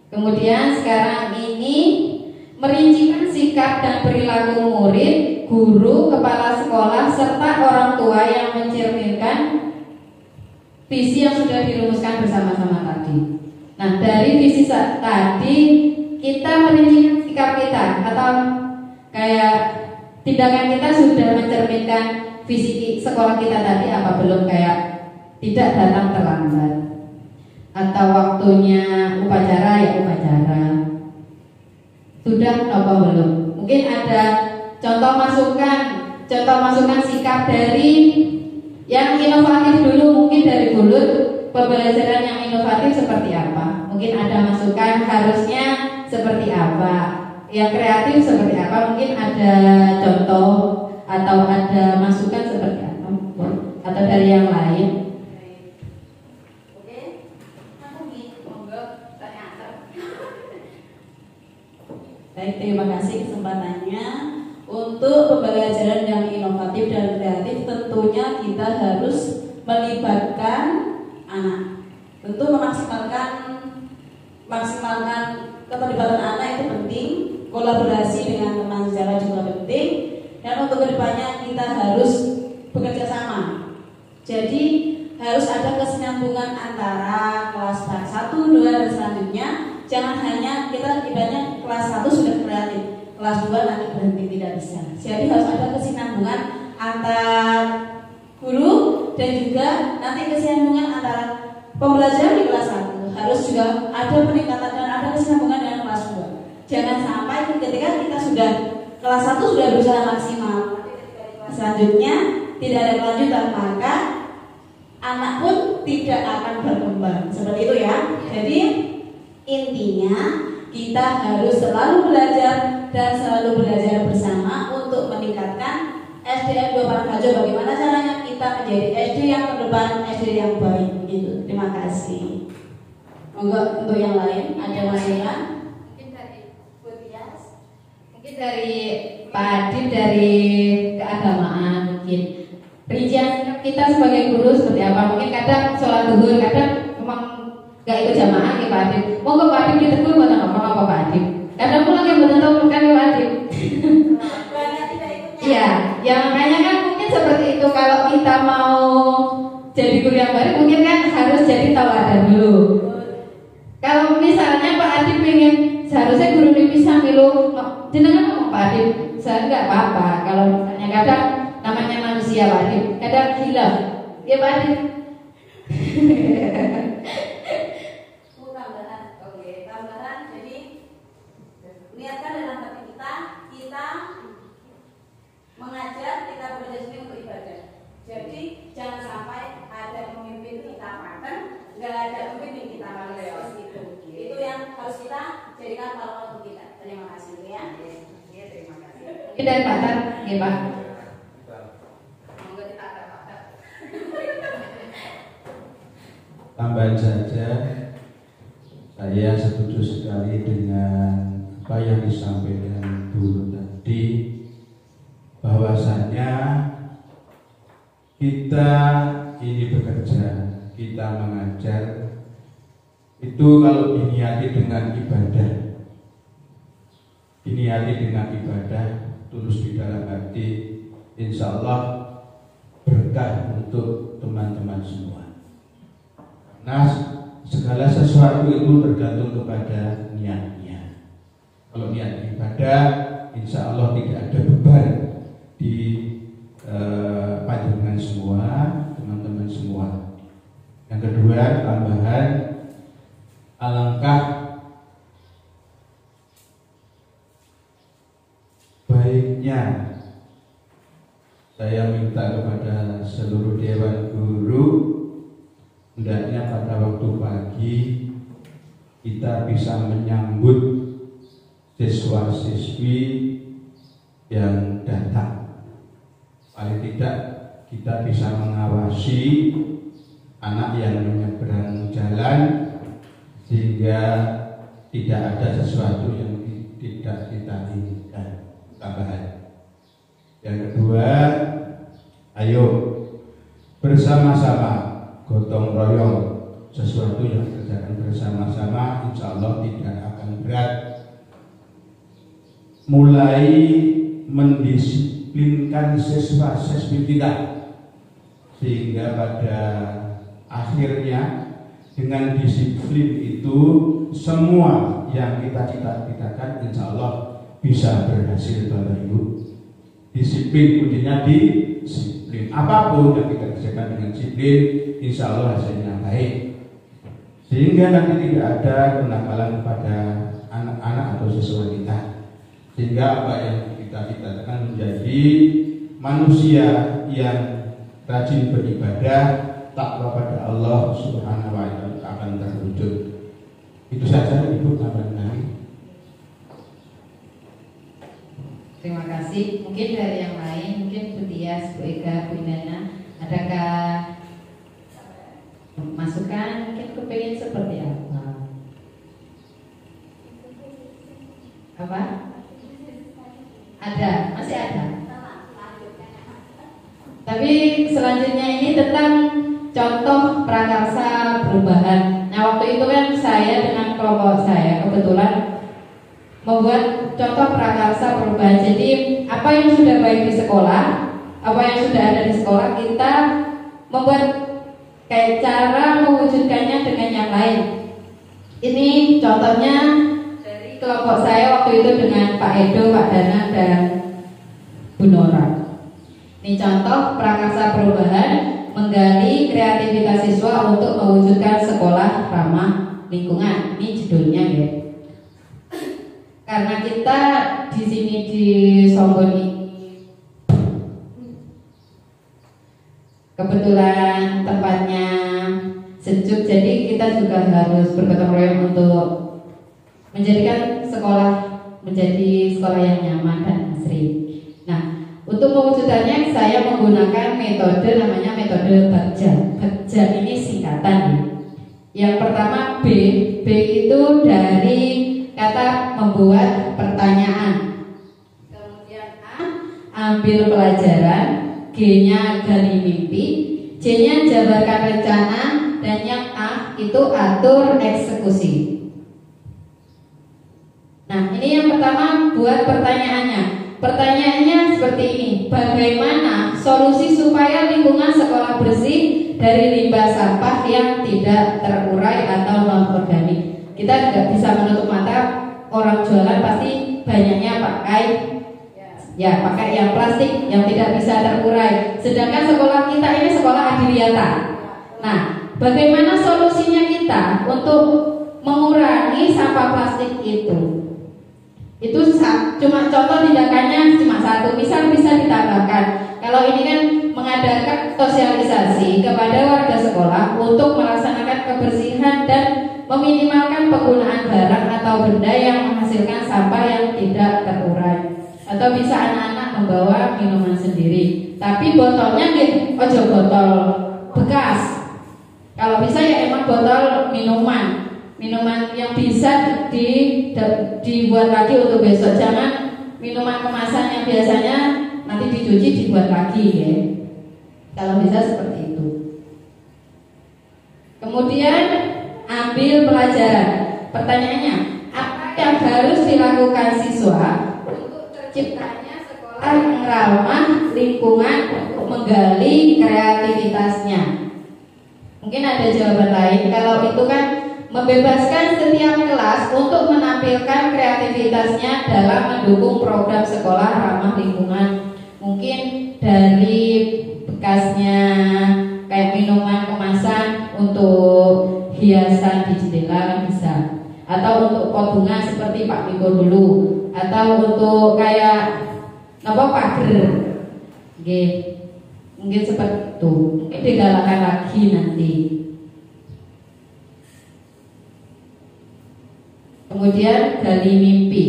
Speaker 5: Kemudian sekarang ini merincikan sikap dan perilaku murid, guru, kepala sekolah, serta orang tua yang mencerminkan visi yang sudah dirumuskan bersama-sama tadi. Nah, dari visi tadi kita merincikan sikap kita atau kayak tindakan kita sudah mencerminkan visi sekolah kita tadi apa belum, kayak tidak datang terlambat atau waktunya upacara ya upacara. Sudah apa belum? Mungkin ada contoh masukan sikap dari yang inovatif dulu, mungkin dari Bulut pembelajaran yang inovatif seperti apa? Mungkin ada masukan harusnya seperti apa? Yang kreatif seperti apa? Mungkin ada contoh atau ada masukan seperti apa? Atau dari yang lain?
Speaker 3: Baik, terima kasih kesempatannya. Untuk pembelajaran yang inovatif dan kreatif tentunya kita harus melibatkan anak. Tentu maksimalkan keterlibatan anak itu penting, kolaborasi dengan teman sejarah juga penting, dan untuk kedepannya kita harus bekerja sama. Jadi harus ada kesinambungan antara kelas 1, 2 dan selanjutnya. Jangan hanya kita ibaratnya kelas 1 sudah kreatif, kelas 2 nanti berhenti, tidak bisa. Jadi harus ada kesinambungan antar guru dan juga nanti kesinambungan antara pembelajaran di kelas 1. Harus juga ada peningkatan dan ada kesinambungan dengan kelas 2. Jangan sampai ketika kita sudah kelas 1 sudah berusaha maksimal, selanjutnya tidak ada kelanjutan, maka anak pun tidak akan berkembang. Seperti itu ya. Jadi intinya kita harus selalu belajar dan selalu belajar bersama untuk meningkatkan SDM 2 Parangharjo. Bagaimana caranya kita menjadi SD yang terdepan, SD yang baik. Begitu. Terima kasih. Monggo untuk yang lain ada masukan?
Speaker 5: Mungkin dari Butias, mungkin dari Pak Adib dari keagamaan, mungkin rincian kita sebagai guru seperti apa? Mungkin kadang sholat zuhur, kadang memang gak ikut jamaah ya Pak Adib. Monggo Pak Adib ditegur buat apa Pak Adib. Kadang pulang yang betul tahu kan Pak Adib. Iya, ya makanya kan mungkin seperti itu. Kalau kita mau jadi guru yang baik, mungkin kan harus jadi tauladan dulu. Kalau misalnya Pak Adib pengen seharusnya guru ini bisa milu, jenengan ngomong Pak Adib, saya nggak apa-apa. Kalau misalnya kadang namanya manusia Pak Adib, kadang hilaf, ya Pak Adib.
Speaker 3: Tambahan. Jadi niatkan dalam hati kita mengajar, kita bekerja sini untuk ibadah. Jadi jangan sampai ada pemimpin kita makan, nggak ada pemimpin kita makan. Itu yang harus kita jadikan pahlawan untuk kita. Terima kasih ya.
Speaker 2: Terima kasih.
Speaker 5: Mungkin dari Pak Tar, ya Pak.
Speaker 2: Monggo kita ada Pak Tar.
Speaker 4: Tambahan saja, saya setuju sekali dengan apa yang disampaikan Guru tadi, bahwasanya kita ini bekerja, kita mengajar, itu kalau diniati dengan ibadah, tulus di dalam hati, insya Allah berkah untuk teman-teman semua. Nah, segala sesuatu itu tergantung kepada niatnya. Kalau niat ibadah, insya Allah tidak ada beban di panjenengan semua, teman-teman semua. Yang kedua, tambahan, alangkah baiknya saya minta kepada seluruh dewan guru, hendaknya pada waktu pagi kita bisa menyambut siswa-siswi yang datang. Paling tidak kita bisa mengawasi anak yang menyeberang jalan sehingga tidak ada sesuatu yang tidak kita inginkan. Tambahan. Yang kedua, ayo bersama-sama gotong royong, sesuatu yang dikerjakan bersama-sama insya Allah tidak akan berat. Mulai mendisiplinkan siswa-siswi kita sehingga pada akhirnya dengan disiplin itu semua yang kita cita-citakan insya Allah bisa berhasil. Bapak Ibu, disiplin kuncinya, disiplin apapun yang kita kerjakan dengan disiplin insya Allah hasilnya baik, sehingga nanti tidak ada kenakalan pada anak-anak atau siswa kita, sehingga apa yang kita citakan menjadi manusia yang rajin beribadah, takwa pada Allah Subhanahu wa Ta'ala akan terwujud. Itu saja Ibu, tambahan.
Speaker 5: Terima kasih. Mungkin dari yang lain, mungkin Bu Tias, Bu Ega, Bu Nana, adakah masukan? Mungkin kepengen seperti apa? Apa? Ada, masih ada. Tapi selanjutnya ini tentang contoh prakarsa perubahan. Nah, waktu itu kan saya dengan kelompok saya kebetulan membuat contoh prakarsa perubahan. Jadi apa yang sudah baik di sekolah, apa yang sudah ada di sekolah, kita membuat kayak cara mewujudkannya dengan yang lain. Ini contohnya dari kelompok saya waktu itu dengan Pak Edo, Pak Dana, dan Bu Nora. Ini contoh prakarsa perubahan, menggali kreativitas siswa untuk mewujudkan sekolah ramah lingkungan. Ini judulnya ya. Karena kita di sini di Sombon ini kebetulan tempatnya sejuk, jadi kita juga harus bergotong royong untuk menjadikan sekolah menjadi sekolah yang nyaman dan asri. Nah, untuk mewujudkannya saya menggunakan metode namanya metode Bagja. Bagja ini singkatan ya. Yang pertama B itu dari kata membuat pertanyaan. Kemudian A, ambil pelajaran. G-nya gali mimpi. J-nya jabarkan rencana. Dan yang A itu atur eksekusi. Nah, ini yang pertama, buat pertanyaannya. Pertanyaannya seperti ini: bagaimana solusi supaya lingkungan sekolah bersih dari limbah sampah yang tidak terurai atau non-organik? Kita tidak bisa menutup mata, orang jualan pasti banyaknya pakai yang plastik yang tidak bisa terurai. Sedangkan sekolah kita ini sekolah Adiliata. Nah, bagaimana solusinya kita untuk mengurangi sampah plastik itu? Itu cuma contoh tindakannya cuma satu. Misal bisa ditambahkan, kalau ini kan mengadakan sosialisasi kepada warga sekolah untuk melaksanakan kebersihan dan meminimalkan penggunaan barang atau benda yang menghasilkan sampah yang tidak terurai. Atau bisa anak-anak membawa minuman sendiri, tapi botolnya ojo botol bekas. Kalau bisa ya emang botol minuman yang bisa dibuat lagi untuk besok. Jangan minuman kemasan yang biasanya nanti dicuci dibuat lagi ya. Kalau bisa seperti itu. Kemudian ambil pelajaran. Pertanyaannya, apa yang harus dilakukan siswa untuk terciptanya sekolah yang ramah lingkungan untuk menggali kreativitasnya? Mungkin ada jawaban lain. Kalau itu kan membebaskan setiap kelas untuk menampilkan kreativitasnya dalam mendukung program sekolah ramah lingkungan. Mungkin dari bekasnya kayak minuman kemasan untuk hiasan di jendela kan bisa, atau untuk pot bunga seperti Pak Miko dulu, atau untuk kayak pager, mungkin seperti itu. Mungkin digalakan lagi nanti. Kemudian gali mimpi.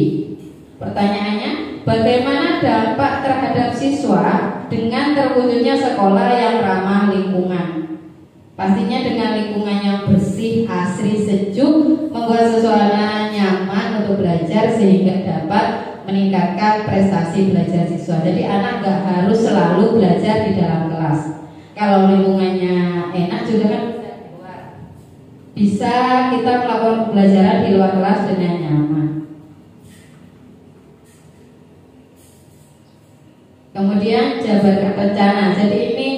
Speaker 5: Pertanyaannya, bagaimana dampak terhadap siswa dengan terwujudnya sekolah yang ramah lingkungan? Pastinya dengan lingkungan yang bersih, asri, sejuk, membuat suasana nyaman untuk belajar sehingga dapat meningkatkan prestasi belajar siswa. Jadi anak gak harus selalu belajar di dalam kelas. Kalau lingkungannya enak juga kan bisa kita melakukan pembelajaran di luar kelas dengan nyaman. Kemudian jabarkan rencana. Jadi ini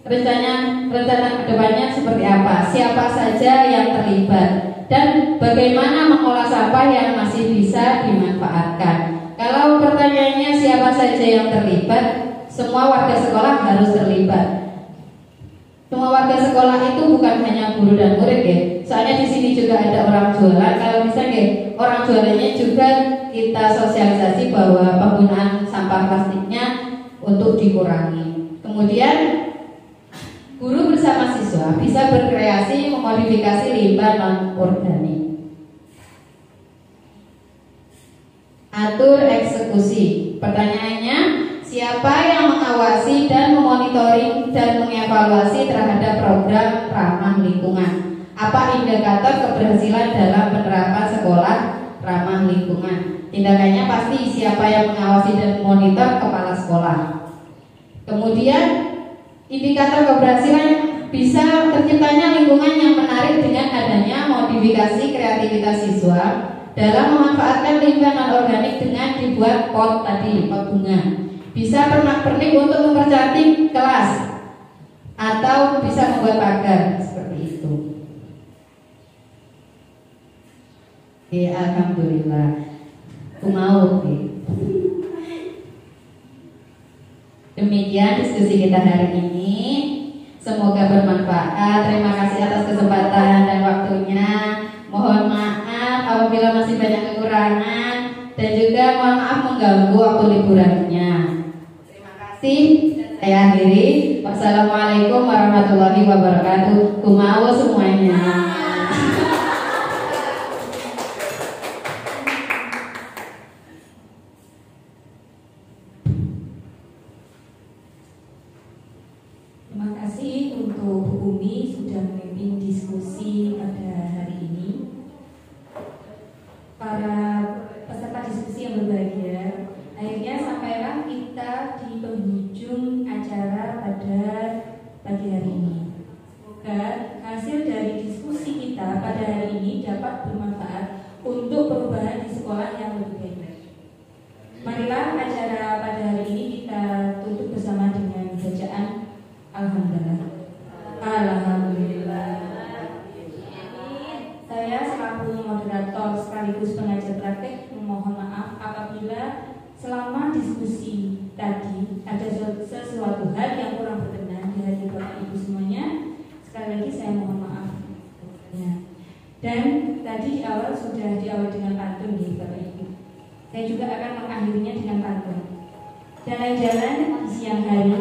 Speaker 5: rencana kedepannya seperti apa? Siapa saja yang terlibat dan bagaimana mengolah sampah yang masih bisa dimanfaatkan. Kalau pertanyaannya siapa saja yang terlibat, semua warga sekolah harus terlibat. Semua warga sekolah itu bukan hanya guru dan murid ya. Soalnya di sini juga ada orang jualan. Kalau misalnya orang jualannya juga kita sosialisasi bahwa penggunaan sampah plastiknya untuk dikurangi. Kemudian guru bersama siswa bisa berkreasi memodifikasi limbah non-organik. Atur eksekusi. Pertanyaannya, siapa yang mengawasi dan memonitoring dan mengevaluasi terhadap program ramah lingkungan? Apa indikator keberhasilan dalam penerapan sekolah ramah lingkungan? Tindakannya pasti siapa yang mengawasi dan memonitor, kepala sekolah. Kemudian indikator keberhasilan bisa terciptanya lingkungan yang menarik dengan adanya modifikasi kreativitas siswa dalam memanfaatkan limbah non-organik dengan dibuat pot tadi, pot bunga. Bisa pernak-pernik untuk mempercantik kelas atau bisa membuat pagar seperti itu. Alhamdulillah. Aku mau. Demikian diskusi kita hari ini. Semoga bermanfaat. Terima kasih atas kesempatan dan waktunya. Mohon maaf apabila masih banyak kekurangan dan juga mohon maaf mengganggu waktu liburannya. Terima kasih. Saya akhiri. Wassalamualaikum warahmatullahi wabarakatuh. Kumau semuanya.
Speaker 3: Terima kasih untuk Bu Umi sudah memimpin diskusi pada hari ini. Para peserta diskusi yang berbahagia, akhirnya sampailah kita di penghujung acara pada pagi hari ini. Semoga hasil dari diskusi kita pada hari ini dapat bermanfaat untuk perubahan di sekolah yang lebih baik. Marilah acara pada hari ini kita tutup bersama dengan bacaan Alhamdulillah. Alhamdulillah. Saya selaku moderator sekaligus pengajar praktek memohon maaf apabila selama diskusi tadi ada sesuatu hal yang kurang berkenan di hati Bapak Ibu semuanya. Sekali lagi saya mohon maaf. Dan tadi di awal sudah diawali dengan pantun nih Bapak Ibu. Saya juga akan mengakhirinya dengan pantun. Jalan-jalan di siang hari,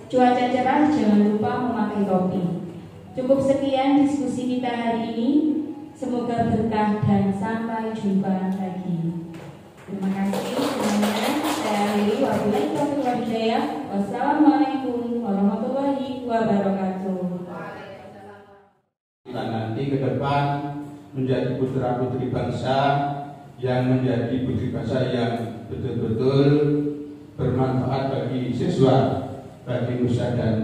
Speaker 3: cuaca cerah, jangan lupa memakai topi. Cukup sekian diskusi kita hari ini. Semoga berkah dan sampai jumpa lagi. Terima kasih semuanya. Saya akhiri. Wabillahi taufiq wal hidayah. Wassalamualaikum warahmatullahi wabarakatuh.
Speaker 4: Kita nanti ke depan menjadi putra-putri bangsa yang menjadi putri bangsa yang betul-betul bermanfaat bagi siswa, bagi nusa dan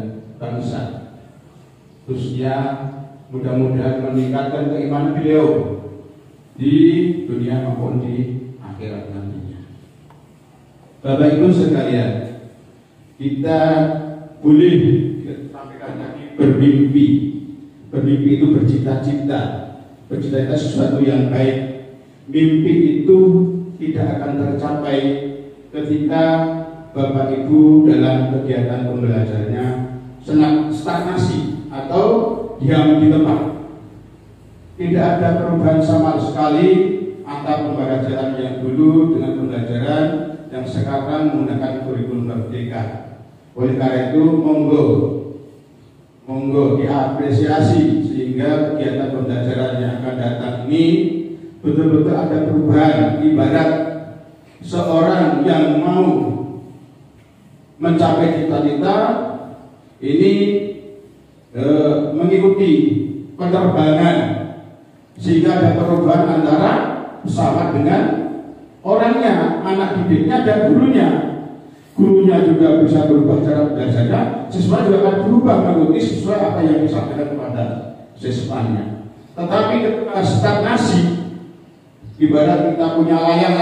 Speaker 4: bangsa. Khususnya mudah-mudahan meningkatkan keimanan beliau di dunia maupun di akhirat nantinya. Bapak Ibu sekalian, kita boleh sampaikan lagi bermimpi. Bermimpi itu bercita-cita. bercita-cita sesuatu yang baik. Mimpi itu tidak akan tercapai ketika Bapak Ibu dalam kegiatan pembelajarannya stagnasi atau diam di tempat. Tidak ada perubahan sama sekali antara pembelajaran yang dulu dengan pembelajaran yang sekarang menggunakan kurikulum merdeka. Oleh karena itu monggo diapresiasi sehingga kegiatan pembelajaran yang akan datang ini betul-betul ada perubahan. Ibarat seorang yang mau mencapai cita-cita ini mengikuti penerbangan sehingga ada perubahan antara pesawat dengan orangnya, anak didiknya dan gurunya. Gurunya juga bisa berubah cara belajarnya, siswa juga akan berubah mengikuti sesuai apa yang disampaikan kepada siswanya. Tetapi ketika stagnasi, ibarat kita punya layang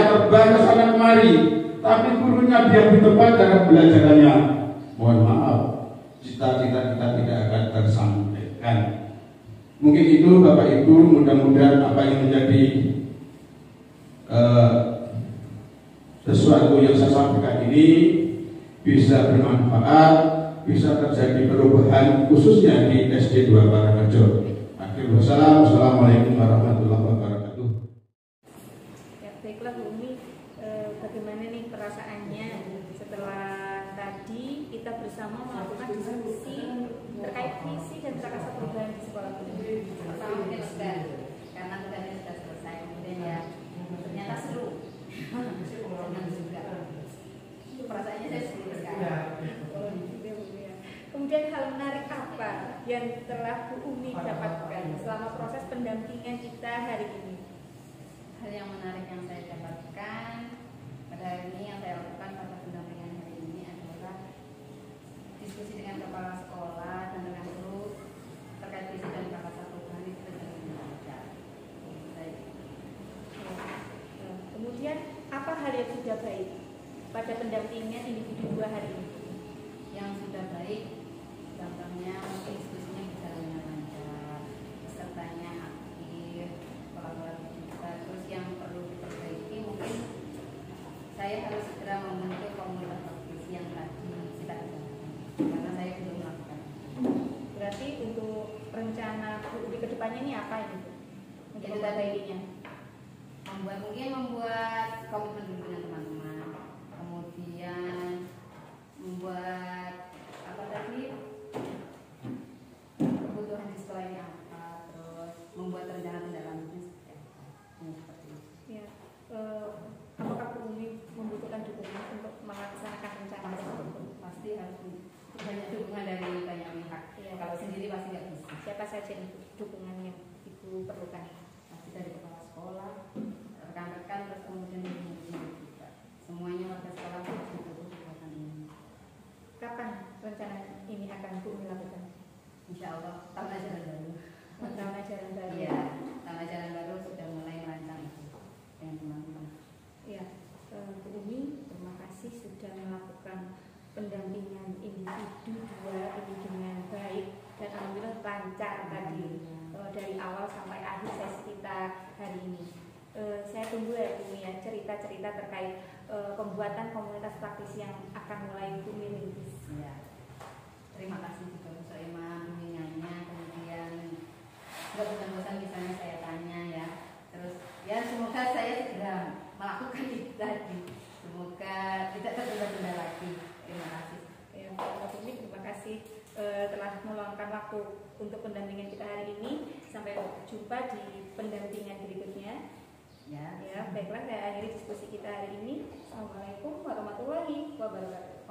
Speaker 4: terbang ke sana kemari, tapi gurunya diam di tempat cara belajarannya, mohon maaf, cita-cita kita tidak akan tersampaikan. Mungkin itu Bapak Ibu, mudah-mudahan apa yang menjadi sesuatu yang saya sampaikan ini bisa bermanfaat, bisa terjadi perubahan khususnya di SD 2 Parangrejo. Akhirul wassalam, wassalamualaikum warahmatullahi wabarakatuh.
Speaker 1: Ya, baiklah Bu Umi, bagaimana nih perasaannya setelah tadi kita bersama melakukan diskusi terkait visi dan prakasa perubahan di sekolah ini?
Speaker 2: Pertama mungkin sudah, karena tugasnya sudah selesai, kemudian ya ternyata seru. Senang juga. Perasaannya saya seru sekali.
Speaker 1: Kemudian hal menarik apa yang telah Bu Umi dapatkan selama proses pendampingan kita hari ini?
Speaker 2: Hal yang menarik yang saya dapatkan pada hari ini, yang saya lakukan pada pendampingan hari ini adalah diskusi dengan kepala sekolah dan dengan guru terkait visi dan prakasa perubahan itu dengan lancar.
Speaker 1: Kemudian apa hal yang sudah baik pada pendampingan individu 2 hari ini?
Speaker 2: Yang sudah baik, contohnya mungkin diskusinya berjalannya lancar, pesertanya aktif, kolaborasi juga. Terus yang perlu diperbaiki mungkin saya harus segera membentuk komunitas praktisi yang tadi kita bicarakan, karena saya belum melakukan.
Speaker 1: Berarti untuk rencana Bu Umi ke depannya ini apa ini? Untuk memperbaikinya?
Speaker 2: Membuat komitmen dulu dengan teman-teman, kemudian membuat apa tadi, kebutuhan di sekolah ini apa, terus membuat rencana tindak lanjutnya seperti itu.
Speaker 1: Ya, apakah Bu Umi membutuhkan dukungan untuk melaksanakan rencana tersebut?
Speaker 2: Pasti harus banyak dukungan dari banyak pihak.
Speaker 1: Ya,
Speaker 2: kalau sendiri pasti nggak bisa.
Speaker 1: Siapa saja dukungan yang Ibu perlukan?
Speaker 2: Pasti dari kepala sekolah, rekan-rekan, terus kemudian guru juga. Semuanya warga sekolah harus mendukung kegiatan ini.
Speaker 1: Kapan rencana ini akan Bu Umi lakukan?
Speaker 2: Insya Allah tahun ajaran baru.
Speaker 1: Tahun ajaran baru.
Speaker 2: Iya, tahun ajaran baru sudah mulai merancang itu dengan teman-teman.
Speaker 1: Ya, Bu Umi, terima kasih sudah melakukan pendampingan individu 2 ini dengan baik dan alhamdulillah lancar tadi dari awal sampai akhir sesi kita hari ini. Saya tunggu ya Bu Umi ya cerita-cerita terkait pembuatan komunitas praktisi yang akan mulai Bu Umi rintis.
Speaker 2: Ya, terima kasih juga Bu Soema bimbingannya, kemudian nggak bosan-bosan misalnya saya tanya ya. Terus ya semoga saya segera melakukan itu tadi. Semoga tidak tertunda-tunda lagi. Terima kasih.
Speaker 1: Ya, Bu Umi, terima kasih telah meluangkan waktu untuk pendampingan kita hari ini. Sampai jumpa di pendampingan berikutnya. Ya, baiklah, saya akhiri diskusi kita hari ini. Assalamualaikum warahmatullahi wabarakatuh.